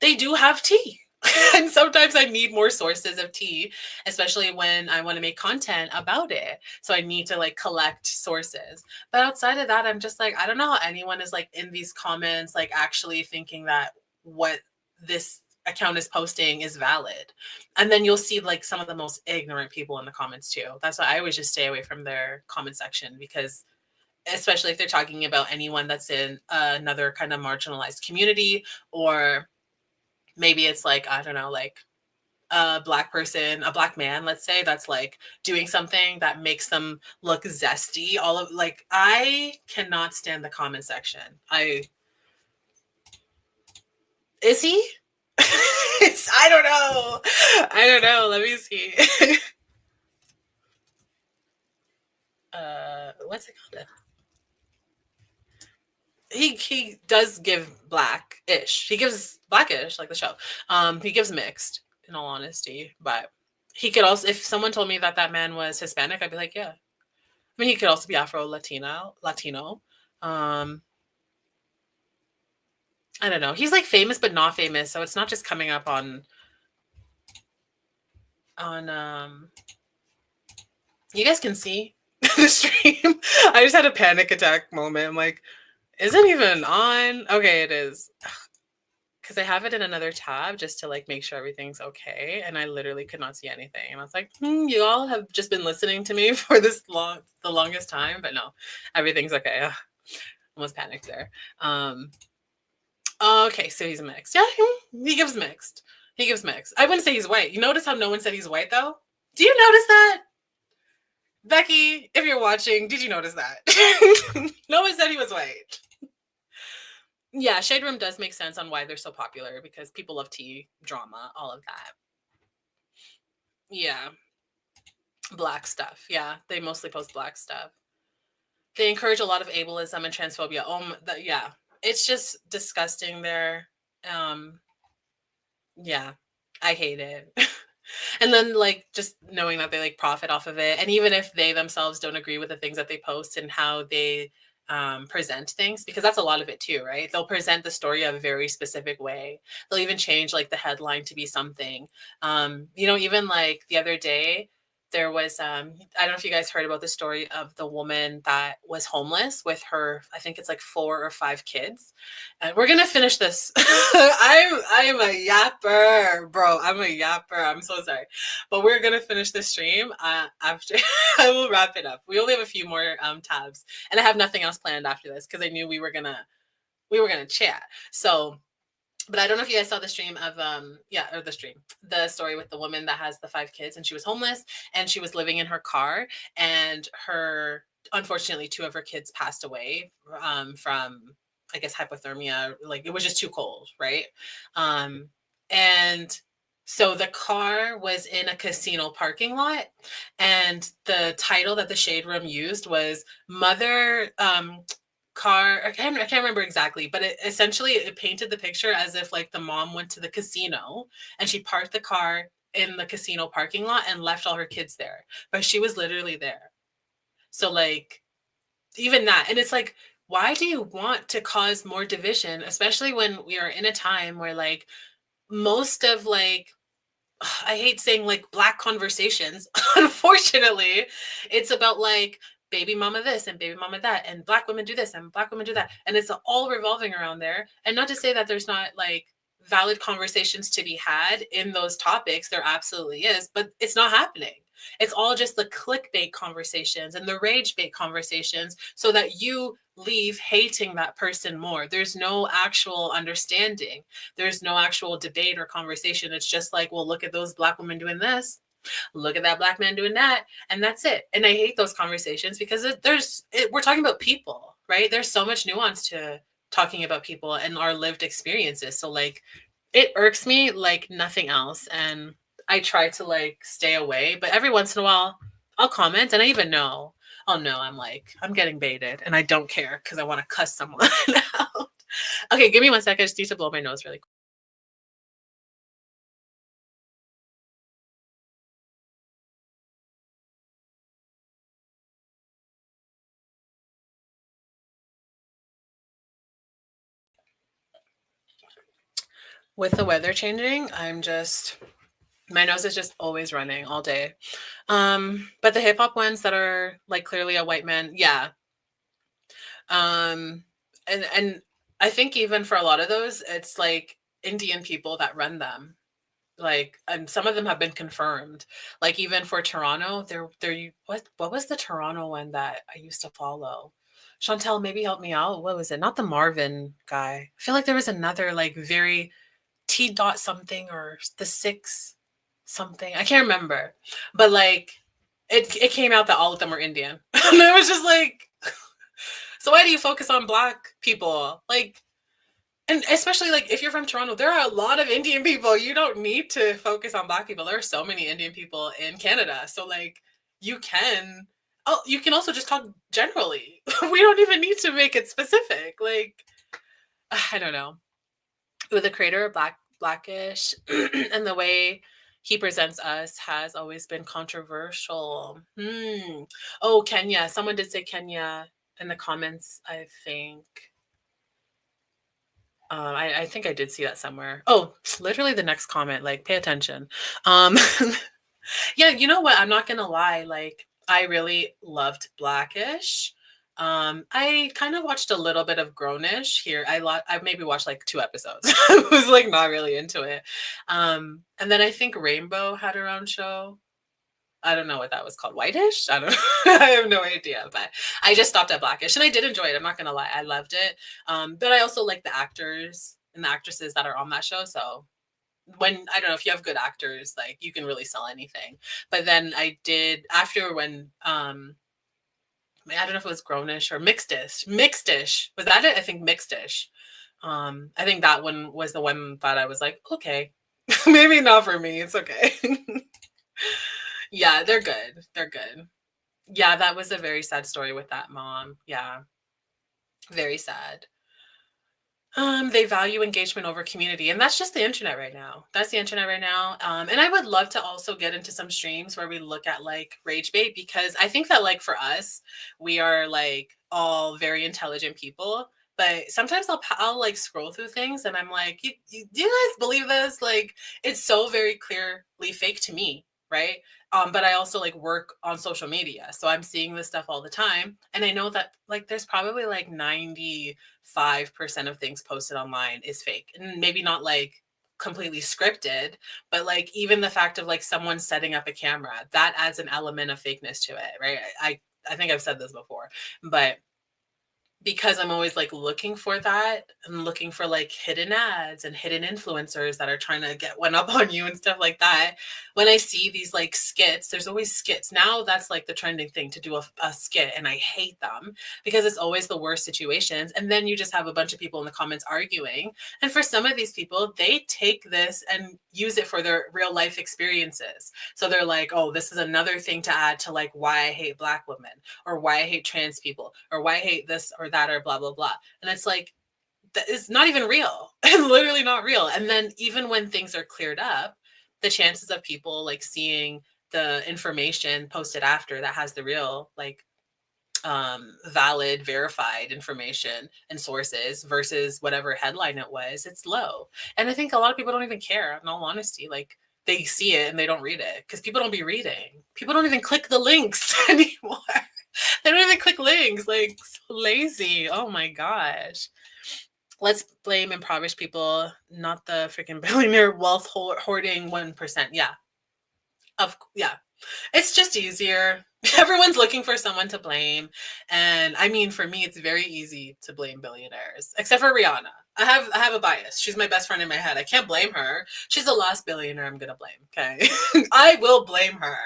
they do have tea. And sometimes I need more sources of tea, especially when I want to make content about it. So I need to like collect sources. But outside of that, I'm just like, I don't know how anyone is like in these comments, like actually thinking that what this account is posting is valid. And then you'll see like some of the most ignorant people in the comments too. That's why I always just stay away from their comment section, because especially if they're talking about anyone that's in another kind of marginalized community, or maybe it's like, I don't know, like a black person, a black man, let's say, that's like doing something that makes them look zesty. All of like, I cannot stand the comment section. Is he? I don't know. I don't know. Let me see. What's it called? He does give blackish. He gives blackish, like the show. He gives mixed, in all honesty. But he could also, if someone told me that that man was Hispanic, I'd be like, yeah. I mean, he could also be Latino. I don't know. He's like famous but not famous, so it's not just coming up on you guys can see the stream. I just had a panic attack moment. I'm like, is it even on? Okay, it is. Because I have it in another tab just to like make sure everything's okay, and I literally could not see anything. And I was like, you all have just been listening to me for the longest time, but no, everything's okay. Ugh, almost panicked there. Okay, so he's mixed. Yeah, he gives mixed. He gives mixed. I wouldn't say he's white. You notice how no one said he's white though? Do you notice that? Becky, if you're watching, did you notice that? No one said he was white. Yeah, Shade Room does make sense on why they're so popular, because people love tea, drama, all of that. Yeah. Black stuff. Yeah, they mostly post black stuff. They encourage a lot of ableism and transphobia. Yeah. It's just disgusting there. Yeah, I hate it. And then like just knowing that they like profit off of it, and even if they themselves don't agree with the things that they post and how they present things, because that's a lot of it too, right? They'll present the story a very specific way. They'll even change like the headline to be something. Even like the other day, there was I don't know if you guys heard about the story of the woman that was homeless with her, I think it's like 4 or 5 kids. And we're gonna finish this. I'm a yapper, bro. I'm a yapper. I'm so sorry. But we're gonna finish the stream after I will wrap it up. We only have a few more tabs. And I have nothing else planned after this because I knew we were gonna chat. So, but I don't know if you guys saw the stream of the story with the woman that has the 5 kids, and she was homeless and she was living in her car, and her unfortunately 2 of her kids passed away from, I guess, hypothermia. Like, it was just too cold, right? Um, and so the car was in a casino parking lot, and the title that the shade room used was Mother car. I can't remember exactly, but it painted the picture as if like the mom went to the casino and she parked the car in the casino parking lot and left all her kids there, but she was literally there. So like, even that, and it's like, why do you want to cause more division, especially when we are in a time where like most of like, I hate saying like black conversations. Unfortunately, it's about like baby mama this and baby mama that, and black women do this and black women do that. And it's all revolving around there. And not to say that there's not like valid conversations to be had in those topics. There absolutely is, but it's not happening. It's all just the clickbait conversations and the rage bait conversations so that you leave hating that person more. There's no actual understanding. There's no actual debate or conversation. It's just like, well, look at those black women doing this. Look at that black man doing that. And that's it. And I hate those conversations because we're talking about people, right? There's so much nuance to talking about people and our lived experiences. So like, it irks me like nothing else. And I try to like stay away, but every once in a while I'll comment, and I even know, oh no, I'm like, I'm getting baited and I don't care because I want to cuss someone out. Okay, give me 1 second. I just need to blow my nose really quick. With the weather changing, my nose is just always running all day. But the hip hop ones that are like clearly a white man, yeah. Um, and I think even for a lot of those, it's like Indian people that run them. Like, and some of them have been confirmed. Like, even for Toronto, what was the Toronto one that I used to follow? Chantel, maybe help me out. What was it? Not the Marvin guy. I feel like there was another like very T dot something or the six something. I can't remember. But like, it came out that all of them were Indian. And I was just like, so why do you focus on black people? Like, and especially like if you're from Toronto, there are a lot of Indian people. You don't need to focus on black people. There are so many Indian people in Canada. So like, you can you can also just talk generally. We don't even need to make it specific. Like, I don't know. With the creator of Blackish and the way he presents us has always been controversial. Oh, Kenya. Someone did say Kenya in the comments, I think. I think I did see that somewhere. Oh, literally the next comment, like, pay attention. Um, yeah, you know what? I'm not gonna lie. Like, I really loved Blackish. I kind of watched a little bit of Grownish here. I maybe watched like 2 episodes. I was like not really into it. And then I think Rainbow had her own show. I don't know what that was called. Whitish? I don't know. I have no idea. But I just stopped at Blackish and I did enjoy it. I'm not gonna lie. I loved it. But I also like the actors and the actresses that are on that show. So when I don't know if you have good actors, like you can really sell anything. But then I did after when I don't know if it was Grownish or Mixedish. Mixedish. Was that it? I think Mixedish. I think that one was the one that I was like, okay. Maybe not for me. It's okay. Yeah, they're good. They're good. Yeah, that was a very sad story with that mom. Yeah, very sad. They value engagement over community, and that's just the internet right now. That's the internet right now. And I would love to also get into some streams where we look at like rage bait, because I think that like for us, we are like all very intelligent people. But sometimes I'll like scroll through things and I'm like, do you guys believe this? Like, it's so very clearly fake to me. right? But I also like work on social media. So I'm seeing this stuff all the time. And I know that like there's probably like 95% of things posted online is fake. And maybe not like completely scripted, but like even the fact of like someone setting up a camera, that adds an element of fakeness to it, right? I think I've said this before, but because I'm always like looking for that and looking for like hidden ads and hidden influencers that are trying to get one up on you and stuff like that. When I see these like skits, there's always skits. Now that's like the trending thing to do a skit. And I hate them because it's always the worst situations. And then you just have a bunch of people in the comments arguing. And for some of these people, they take this and use it for their real life experiences. So they're like, oh, this is another thing to add to like why I hate Black women or why I hate trans people or why I hate this or that or blah, blah, blah. And it's like, that is not even real. It's literally not real. And then even when things are cleared up, the chances of people like seeing the information posted after that has the real like valid verified information and sources versus whatever headline it was, it's low. And I think a lot of people don't even care, in all honesty. Like they see it and they don't read it because people don't be reading. People don't even click the links anymore. They don't even click links. Like so lazy. Oh my gosh. Let's blame impoverished people, not the freaking billionaire wealth hoarding 1%. Yeah. Yeah. It's just easier. Everyone's looking for someone to blame. And I mean, for me, it's very easy to blame billionaires, except for Rihanna. I have a bias. She's my best friend in my head. I can't blame her. She's the last billionaire I'm going to blame. Okay. I will blame her,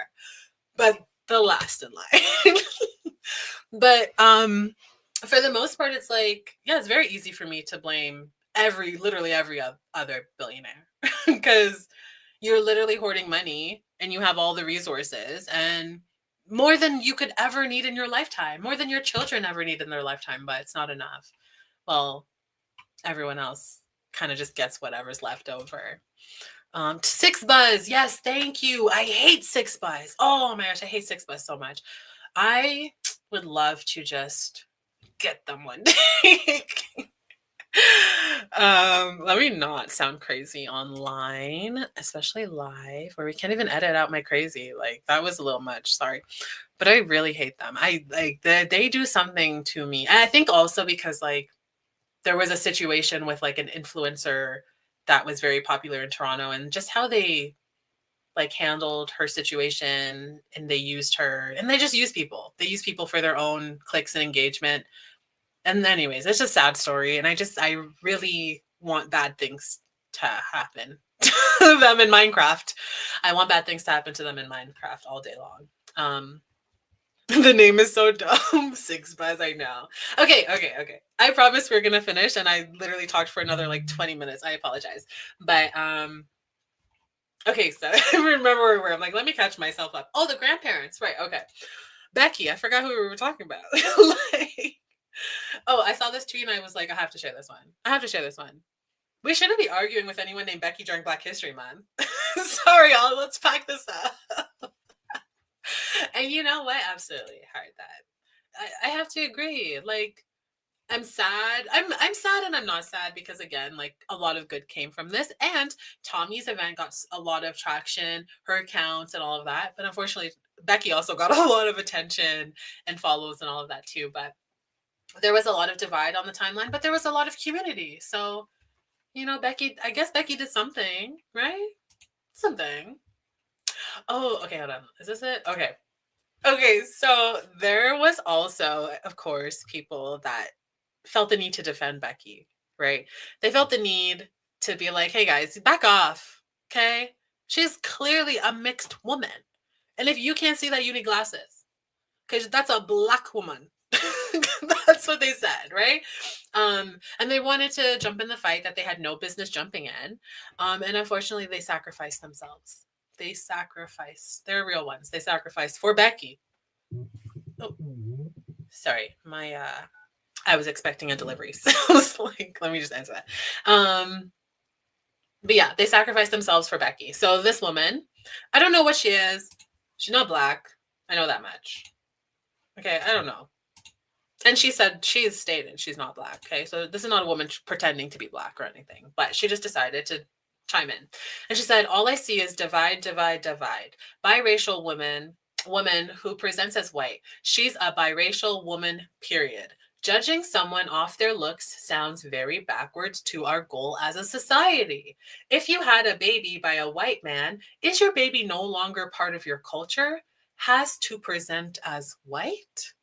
but the last in line. But for the most part, it's like, yeah, it's very easy for me to blame literally every other billionaire because you're literally hoarding money and you have all the resources and more than you could ever need in your lifetime, more than your children ever need in their lifetime, but it's not enough. Well, everyone else kind of just gets whatever's left over. Six Buzz, yes, thank you. I hate Six Buzz. Oh my gosh, I hate Six Buzz so much. I would love to just get them one day. Let me not sound crazy online, especially live, where we can't even edit out my crazy. Like that was a little much. Sorry, but I really hate them. I like they do something to me, and I think also because like there was a situation with like an influencer that was very popular in Toronto, and just how they like handled her situation, and they used her, and they just use people. They use people for their own clicks and engagement. And anyways, it's a sad story. And I really want bad things to happen to them in Minecraft. I want bad things to happen to them in Minecraft all day long. The name is so dumb. Six Buzz, I know. Okay. I promise we're gonna finish. And I literally talked for another like 20 minutes. I apologize. But okay, so I remember where we were. I'm like, let me catch myself up. Oh, the grandparents. Right, okay. Becky, I forgot who we were talking about. Like, oh, I saw this tweet and I was like, I have to share this one. I have to share this one. We shouldn't be arguing with anyone named Becky during Black History Month. Sorry, y'all. Let's pack this up. And you know what? Absolutely heard that. I have to agree. Like, I'm sad. I'm sad and I'm not sad because again, like a lot of good came from this. And Tommy's event got a lot of traction, her accounts and all of that. But unfortunately, Becky also got a lot of attention and follows and all of that too. But there was a lot of divide on the timeline, but there was a lot of community. So, you know, I guess Becky did something, right? Something. Oh, okay, hold on. Is this it? Okay. Okay, so there was also, of course, people that felt the need to defend Becky, right? They felt the need to be like, hey guys, back off, okay? She's clearly a mixed woman. And if you can't see that, you need glasses because that's a Black woman. That's what they said, right? And they wanted to jump in the fight that they had no business jumping in. And unfortunately, they sacrificed themselves. They sacrificed. They're real ones. They sacrificed for Becky. Oh, sorry, I was expecting a delivery, so I was like, let me just answer that. But yeah, they sacrificed themselves for Becky. So this woman, I don't know what she is. She's not Black. I know that much. Okay, I don't know. And she stated she's not Black. Okay, so this is not a woman pretending to be Black or anything, but she just decided to chime in. And she said, all I see is divide, divide, divide. Biracial woman who presents as white. She's a biracial woman, period. Judging someone off their looks sounds very backwards to our goal as a society. If you had a baby by a white man, is your baby no longer part of your culture? Has to present as white?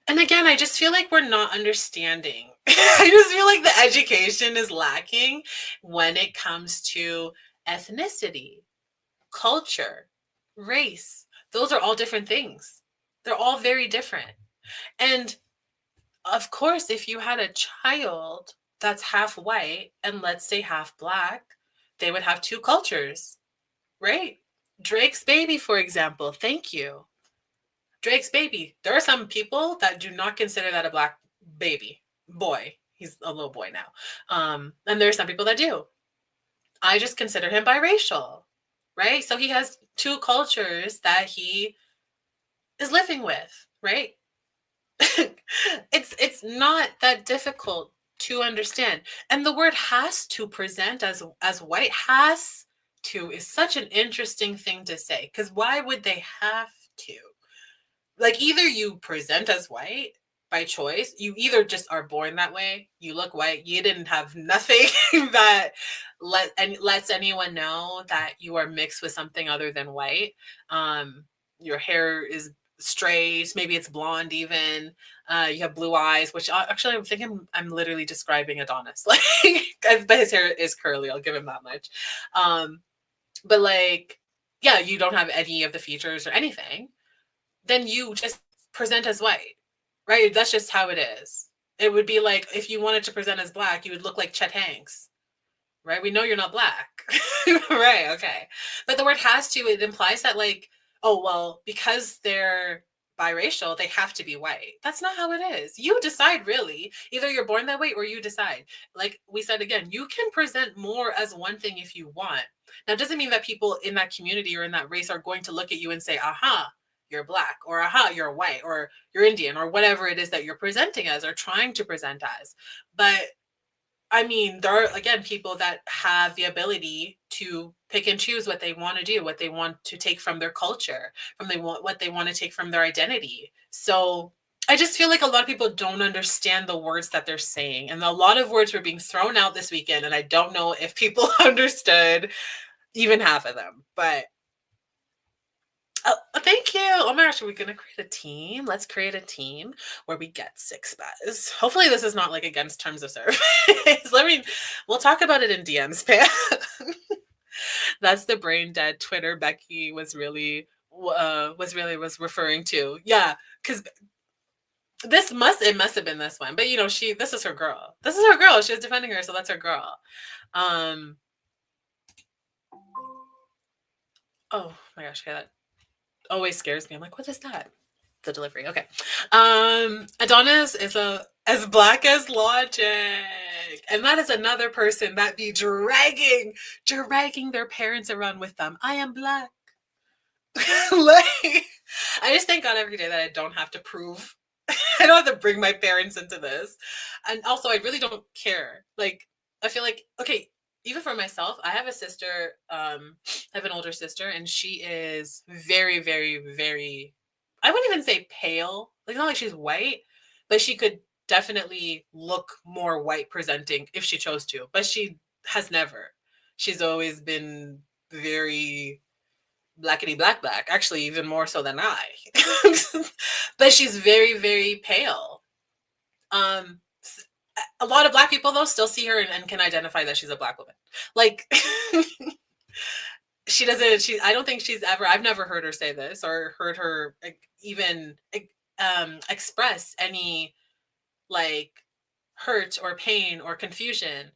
And again, I just feel like we're not understanding. I just feel like the education is lacking when it comes to ethnicity, culture, race. Those are all different things. They're all very different. And of course, if you had a child that's half white and let's say half black, they would have two cultures, right? Drake's baby, for example. Thank you. Drake's baby. There are some people that do not consider that a black baby boy. He's a little boy now. And there are some people that do. I just consider him biracial, right? So he has two cultures that he is living with, right? It's not that difficult to understand. And the word has to present as white, has to is such an interesting thing to say, because why would they have to? Like, either you present as white by choice, you either just are born that way, you look white, you didn't have nothing that lets anyone know that you are mixed with something other than white. Your hair is straight, maybe it's blonde even. You have blue eyes, which actually I'm thinking I'm literally describing Adonis. Like, but his hair is curly, I'll give him that much. But like, yeah, you don't have any of the features or anything, then you just present as white, right? That's just how it is. It would be like if you wanted to present as black, you would look like Chet Hanks, right? We know you're not black, right? Okay. But the word has to, it implies that, like, oh, well, because they're biracial, they have to be white. That's not how it is. You decide, really. Either you're born that way or you decide. Like we said again, you can present more as one thing if you want. Now, it doesn't mean that people in that community or in that race are going to look at you and say, aha, you're black, or aha, you're white, or you're Indian, or whatever it is that you're presenting as or trying to present as. But I mean, there are, again, people that have the ability to pick and choose what they want to do, what they want to take from their culture, what they want to take from their identity. So I just feel like a lot of people don't understand the words that they're saying. And a lot of words were being thrown out this weekend. And I don't know if people understood even half of them. But thank you. Oh my gosh, are we going to create a team? Let's create a team where we get 6 buzz. Hopefully this is not like against terms of service. We'll talk about it in DMs, Pam. That's the brain dead Twitter Becky was referring to. Yeah, because it must have been this one. But this is her girl. This is her girl. She was defending her, so that's her girl. Oh my gosh, okay, that always scares me. I'm like, what is that? The delivery. Okay. Adonis is as black as logic. And that is another person that be dragging their parents around with them. I am black. Like, I just thank God every day that I don't have to prove. I don't have to bring my parents into this. And also, I really don't care. Like, I feel like, okay, even for myself, I have a sister, I have an older sister, and she is very, very, very, I wouldn't even say pale. Like, not like she's white, but she could definitely look more white presenting if she chose to. But she has never. She's always been very blackety black, actually, even more so than I. But she's very, very pale. A lot of black people, though, still see her and can identify that she's a black woman. Like, I don't think I've never heard her say this or heard her even express any like hurt or pain or confusion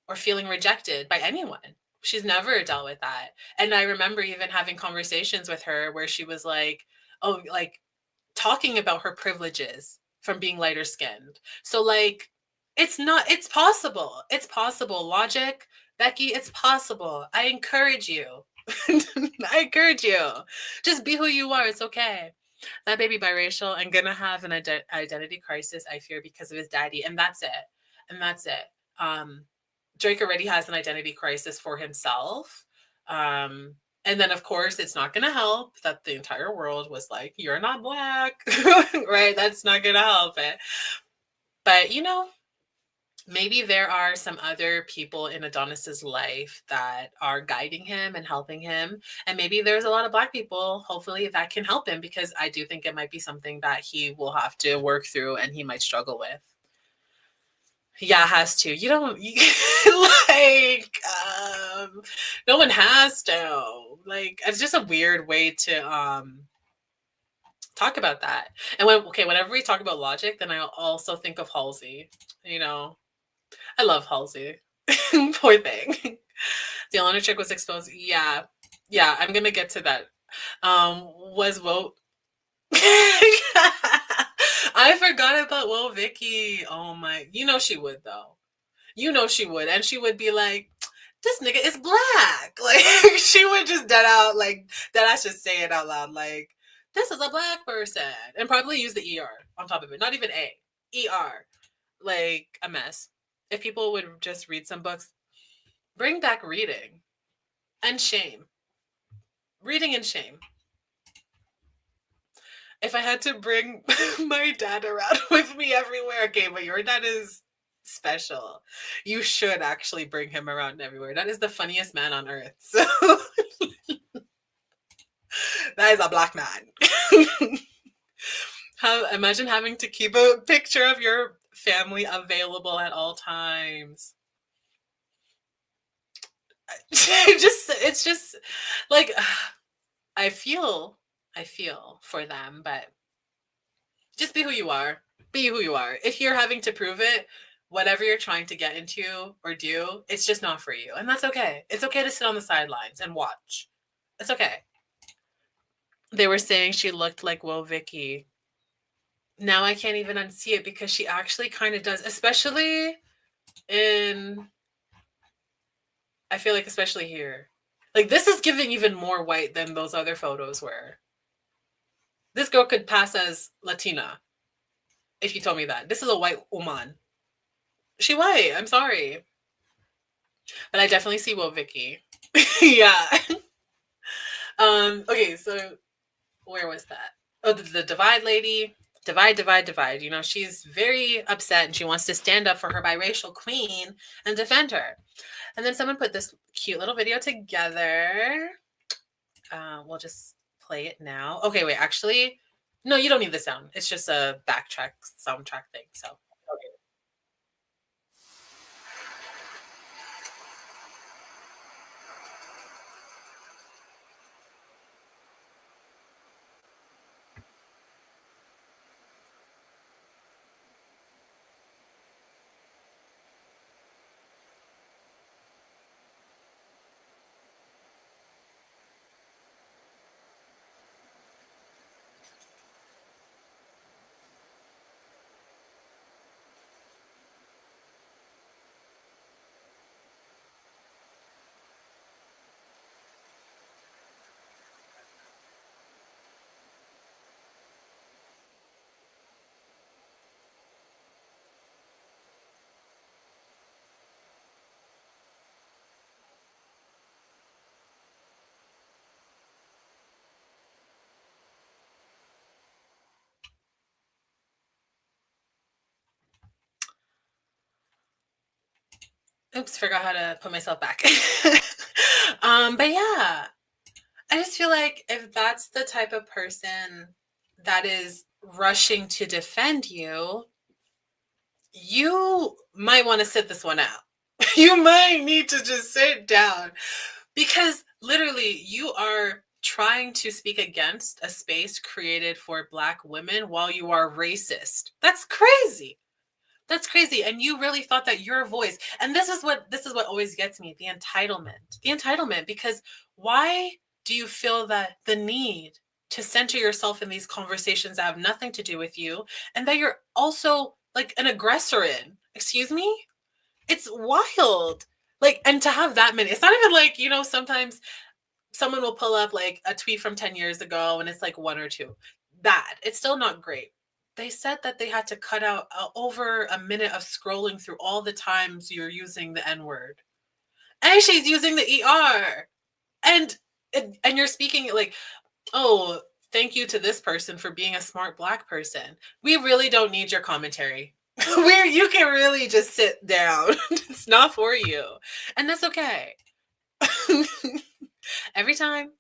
or feeling rejected by anyone. She's never dealt with that. And I remember even having conversations with her where she was like, oh, like talking about her privileges from being lighter skinned. So like, it's possible. It's possible. Logic, Becky, it's possible. I encourage you. I encourage you. Just be who you are. It's okay. That baby biracial and gonna have an identity crisis, I fear, because of his daddy. And that's it. And that's it. Drake already has an identity crisis for himself. Um, and then, of course, it's not going to help that the entire world was like, you're not black, right? That's not going to help it. But, maybe there are some other people in Adonis's life that are guiding him and helping him. And maybe there's a lot of black people, hopefully, that can help him, because I do think it might be something that he will have to work through and he might struggle with. Yeah, has to. You don't like no one has to. Like, it's just a weird way to talk about that. And whenever we talk about logic, then I also think of Halsey. I love Halsey. Poor thing. The Alana chick was exposed. Yeah. Yeah, I'm gonna get to that. Was Woe I forgot about Woe Vicky. Oh my, she would though. She would. And she would be like, this nigga is black. Like, she would just dead ass just say it out loud. Like, this is a black person. And probably use the ER on top of it. Not even A. ER. Like, a mess. If people would just read some books, bring back reading and shame. Reading and shame. If I had to bring my dad around with me everywhere, okay, but your dad is special. You should actually bring him around everywhere. That is the funniest man on earth. So that is a black man. Imagine having to keep a picture of your family available at all times. It's just like, I feel for them, but just be who you are. Be who you are. If you're having to prove it, whatever you're trying to get into or do, it's just not for you. And that's okay. It's okay to sit on the sidelines and watch. It's okay. They were saying she looked like Woe Vicky. Now I can't even unsee it, because she actually kind of does, especially I feel like especially here. Like, this is giving even more white than those other photos were. This girl could pass as Latina if you told me that. This is a white woman. She white. I'm sorry. But I definitely see Woe Vicky. Yeah. Okay, so where was that? Oh, the Divide lady. Divide. She's very upset and she wants to stand up for her biracial queen and defend her. And then someone put this cute little video together. We'll just play it now. Okay, wait, actually, no, you don't need the sound. It's just a soundtrack thing. So, okay. Oops, forgot how to put myself back. But yeah, I just feel like if that's the type of person that is rushing to defend you, you might want to sit this one out. You might need to just sit down, because literally you are trying to speak against a space created for Black women while you are racist. That's crazy. That's crazy. And you really thought that your voice, and this is what always gets me, the entitlement, because why do you feel that the need to center yourself in these conversations that have nothing to do with you, and that you're also like an aggressor in? Excuse me? It's wild. Like, and to have that many, it's not even like, sometimes someone will pull up like a tweet from 10 years ago and it's like one or two. Bad. It's still not great. They said that they had to cut out over a minute of scrolling through all the times you're using the N word. And she's using the ER. And and you're speaking like, oh, thank you to this person for being a smart Black person. We really don't need your commentary. Where you can really just sit down. It's not for you. And that's okay. Every time.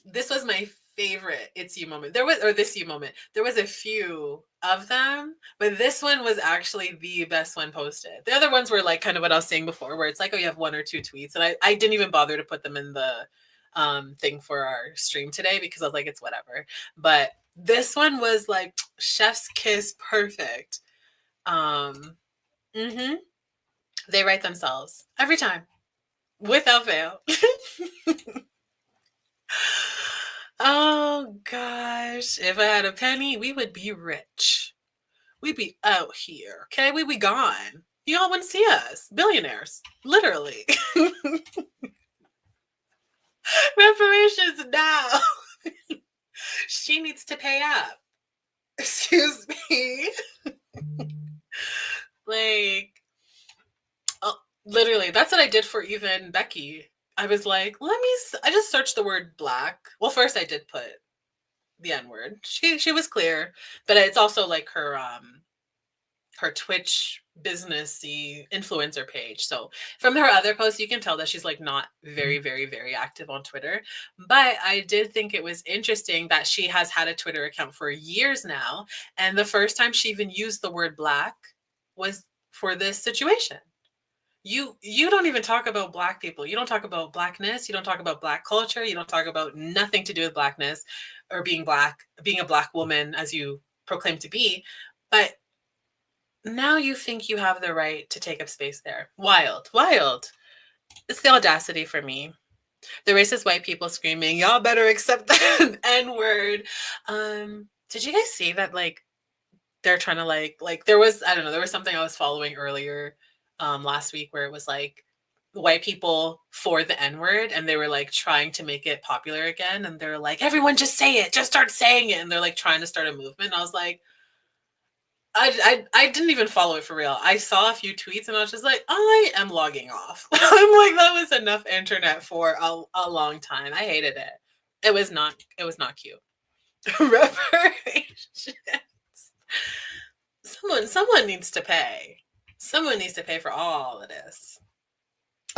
This was my favorite It's You moment. There was, or This You moment. There was a few of them, but this one was actually the best one posted. The other ones were like kind of what I was saying before, where it's like, oh, you have one or two tweets. And I didn't even bother to put them in the thing for our stream today because I was like, it's whatever. But this one was like chef's kiss perfect. Mm-hmm. They write themselves every time without fail. Oh gosh, if I had a penny, we would be rich. We'd be out here, okay? We'd be gone. Y'all wouldn't see us. Billionaires, literally. Reparations now. She needs to pay up. Excuse me. Like, oh, literally, that's what I did for even Becky. I was like, I just searched the word Black. Well, first I did put the N word. She was clear, but it's also like her Twitch businessy influencer page. So from her other posts, you can tell that she's like not very, very, very active on Twitter. But I did think it was interesting that she has had a Twitter account for years now, and the first time she even used the word Black was for this situation. You don't even talk about Black people. You don't talk about Blackness. You don't talk about Black culture. You don't talk about nothing to do with Blackness or being Black, being a Black woman as you proclaim to be. But now you think you have the right to take up space there. Wild, wild. It's the audacity for me. The racist white people screaming, y'all better accept the N-word. Did you guys see that, like, they're trying to like there was, I don't know, there was something I was following earlier last week where it was like white people for the N-word, and they were like trying to make it popular again, and they're like, everyone just say it, just start saying it, and they're like trying to start a movement. I was like, I didn't even follow it for real. I saw a few tweets and I was just like, I am logging off. I'm like, that was enough internet for a long time. I hated it. It was not cute. Reparations. Someone needs to pay. Someone needs to pay for all of this.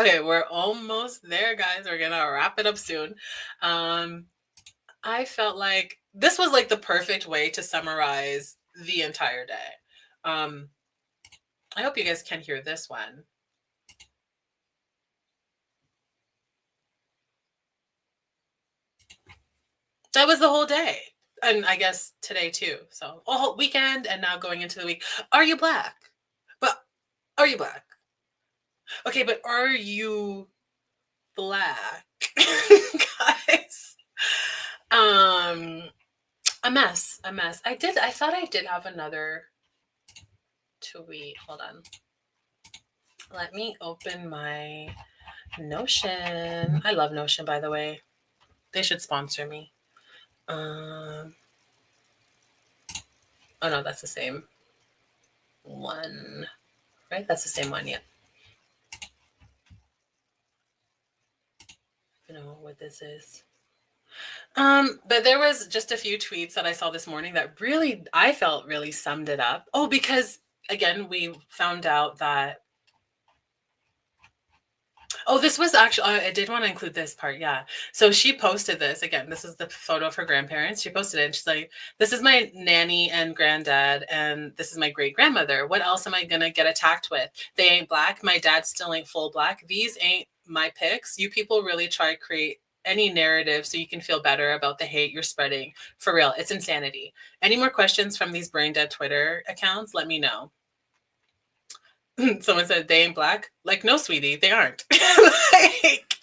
Okay, we're almost there, guys. We're gonna wrap it up soon. I felt like this was like the perfect way to summarize the entire day. I hope you guys can hear this one. That was the whole day. And I guess today too. So a whole weekend and now going into the week. Are you Black? But are you Black? Okay, but are you Black? Guys. A mess. I thought I did have another tweet. Hold on. Let me open my Notion. I love Notion, by the way. They should sponsor me. Oh no, that's the same one, right? That's the same one, yeah. You know what this is. But there was just a few tweets that I saw this morning that really, I felt really summed it up. Oh, because again, we found out that, oh, this was actually, I did want to include this part. Yeah. So she posted this again. This is the photo of her grandparents. She posted it and she's like, this is my nanny and granddad, and this is my great grandmother. What else am I going to get attacked with? They ain't Black. My dad still ain't full Black. These ain't my pics. You people really try to create any narrative so you can feel better about the hate you're spreading. For real. It's insanity. Any more questions from these brain dead Twitter accounts? Let me know. Someone said they ain't Black. Like, no, sweetie, they aren't. Like,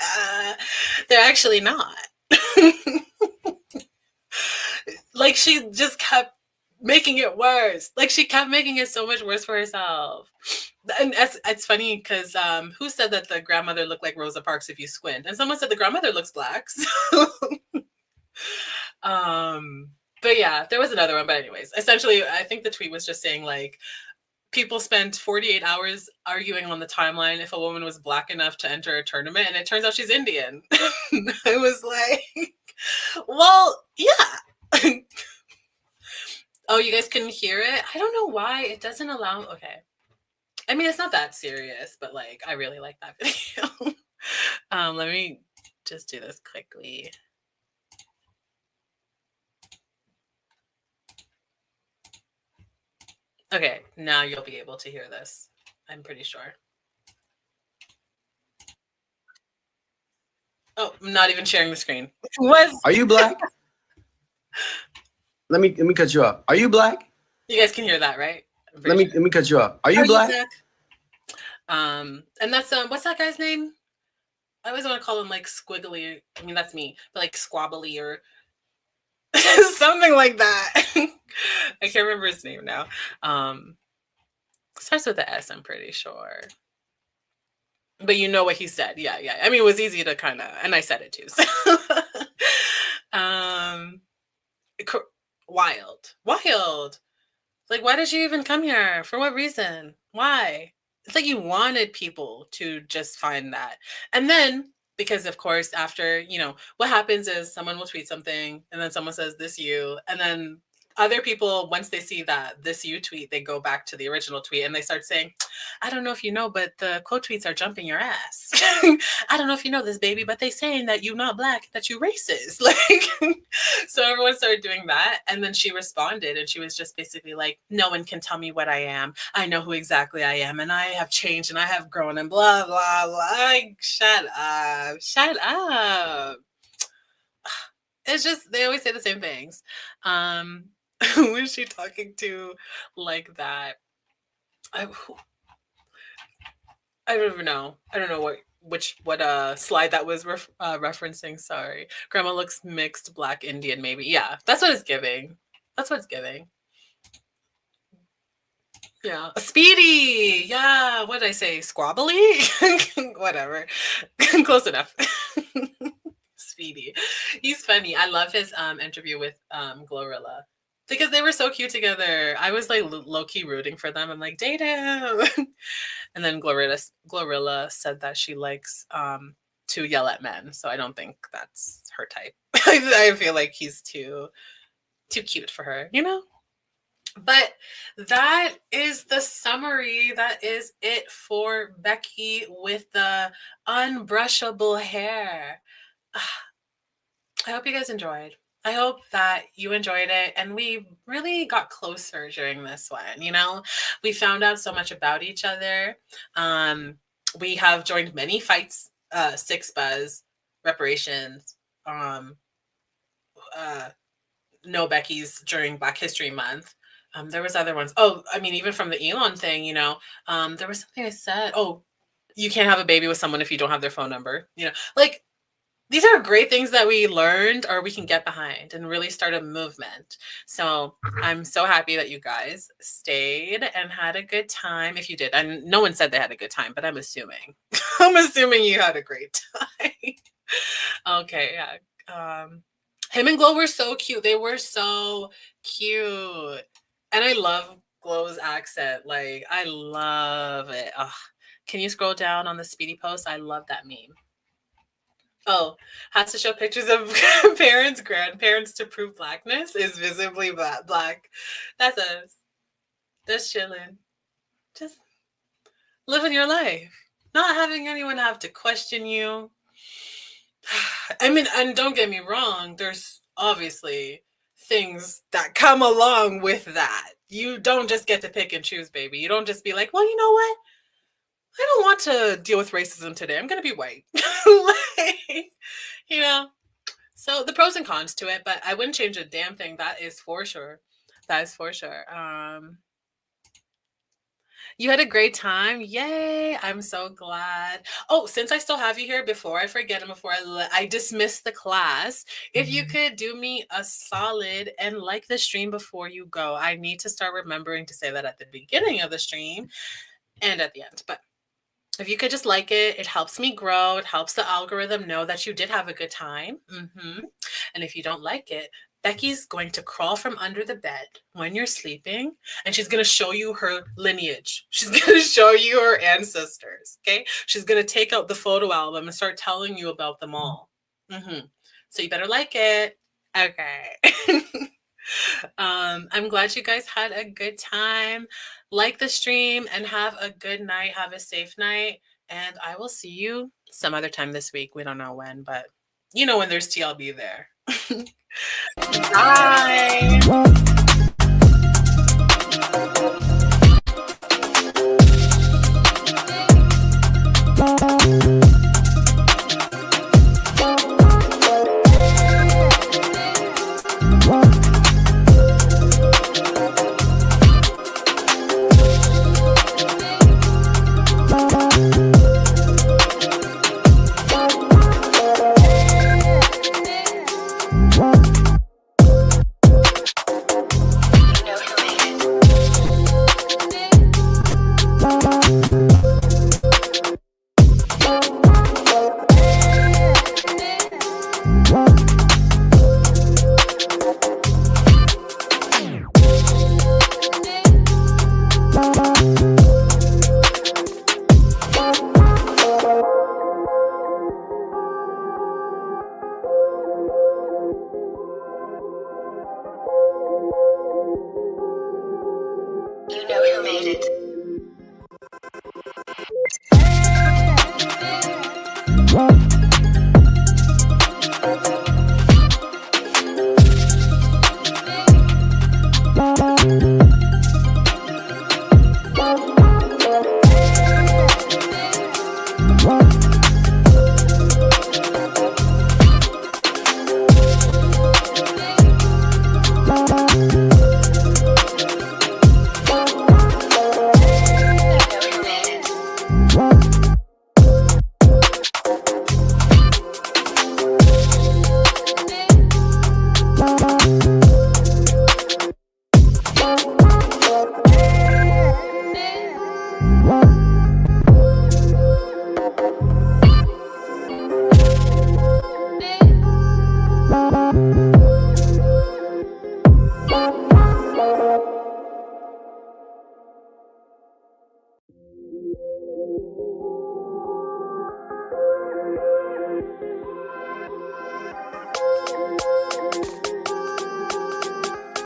they're actually not. Like, she just kept making it worse. Like, she kept making it so much worse for herself. And it's funny because who said that the grandmother looked like Rosa Parks if you squint? And someone said the grandmother looks Black. So, But yeah, there was another one. But anyways, essentially, I think the tweet was just saying like people spent 48 hours arguing on the timeline if a woman was black enough to enter a tournament, and it turns out she's Indian. I was like, well, yeah. Oh, you guys couldn't hear it? I don't know why it doesn't allow. Okay. I mean, it's not that serious, but like, I really like that video. Let me just do this quickly. Okay, now you'll be able to hear this. I'm pretty sure. Oh, I'm not even sharing the screen. Are you black? Let me cut you off. Are you black? You guys can hear that, right? Let me cut you off. Are you black? And that's what's that guy's name? I always want to call him like Squiggly. I mean, that's me, but like Squabbly or something like that. I can't remember his name now. Starts with the S, I'm pretty sure. But you know what he said. Yeah. I mean, it was easy to kind of, and I said it too. So. Wild. Like, why did you even come here? For what reason? Why? It's like you wanted people to just find that. And then, because of course, after, what happens is someone will tweet something and then someone says this you, and then other people, once they see that this you tweet, they go back to the original tweet and they start saying, I don't know if you know, but the quote tweets are jumping your ass. I don't know if you know this, baby, but they saying that you not black, that you racist. Like, so everyone started doing that. And then she responded and she was just basically like, no one can tell me what I am. I know who exactly I am. And I have changed and I have grown and blah, blah, blah. Like, shut up. It's just, they always say the same things. Who is she talking to like that? I don't even know. I don't know what slide that was referencing. Sorry. Grandma looks mixed black Indian, maybe. Yeah, that's what it's giving. Yeah. Speedy. Yeah. What did I say? Squabbly? Whatever. Close enough. Speedy. He's funny. I love his interview with Glorilla. Because they were so cute together. I was like low-key rooting for them. I'm like, date him. And then Glorilla said that she likes to yell at men. So I don't think that's her type. I feel like he's too cute for her, But that is the summary. That is it for Becky with the unbrushable hair. I hope you guys enjoyed. I hope that you enjoyed it. And we really got closer during this one. We found out so much about each other. We have joined many fights, Six Buzz, reparations, no Becky's during Black History Month. There was other ones. Oh, I mean, even from the Elon thing, there was something I said. Oh, you can't have a baby with someone if you don't have their phone number. Like, these are great things that we learned or we can get behind and really start a movement. So I'm so happy that you guys stayed and had a good time. If you did, and no one said they had a good time, but I'm assuming. I'm assuming you had a great time. Okay, yeah. Him and Glow were so cute. They were so cute. And I love Glow's accent. Like, I love it. Ugh. Can you scroll down on the Speedy post? I love that meme. Oh, has to show pictures of parents, grandparents to prove blackness is visibly black. That's us. That's chilling. Just living your life. Not having anyone have to question you. I mean, and don't get me wrong, there's obviously things that come along with that. You don't just get to pick and choose, baby. You don't just be like, well, you know what? I don't want to deal with racism today. I'm going to be white. Like, so the pros and cons to it, but I wouldn't change a damn thing. That is for sure. You had a great time. Yay. I'm so glad. Oh, since I still have you here, before I forget and before I dismiss the class, if you could do me a solid and like the stream before you go. I need to start remembering to say that at the beginning of the stream and at the end. But if you could just like it, it helps me grow. It helps the algorithm know that you did have a good time. And if you don't like it, Becky's going to crawl from under the bed when you're sleeping, and she's going to show you her lineage. She's going to show you her ancestors. Okay. She's going to take out the photo album and start telling you about them all. So you better like it. Okay. I'm glad you guys had a good time. Like the stream and have a good night. Have a safe night. And I will see you some other time this week. We don't know when, but you know when there's tea, I'll be there. Bye.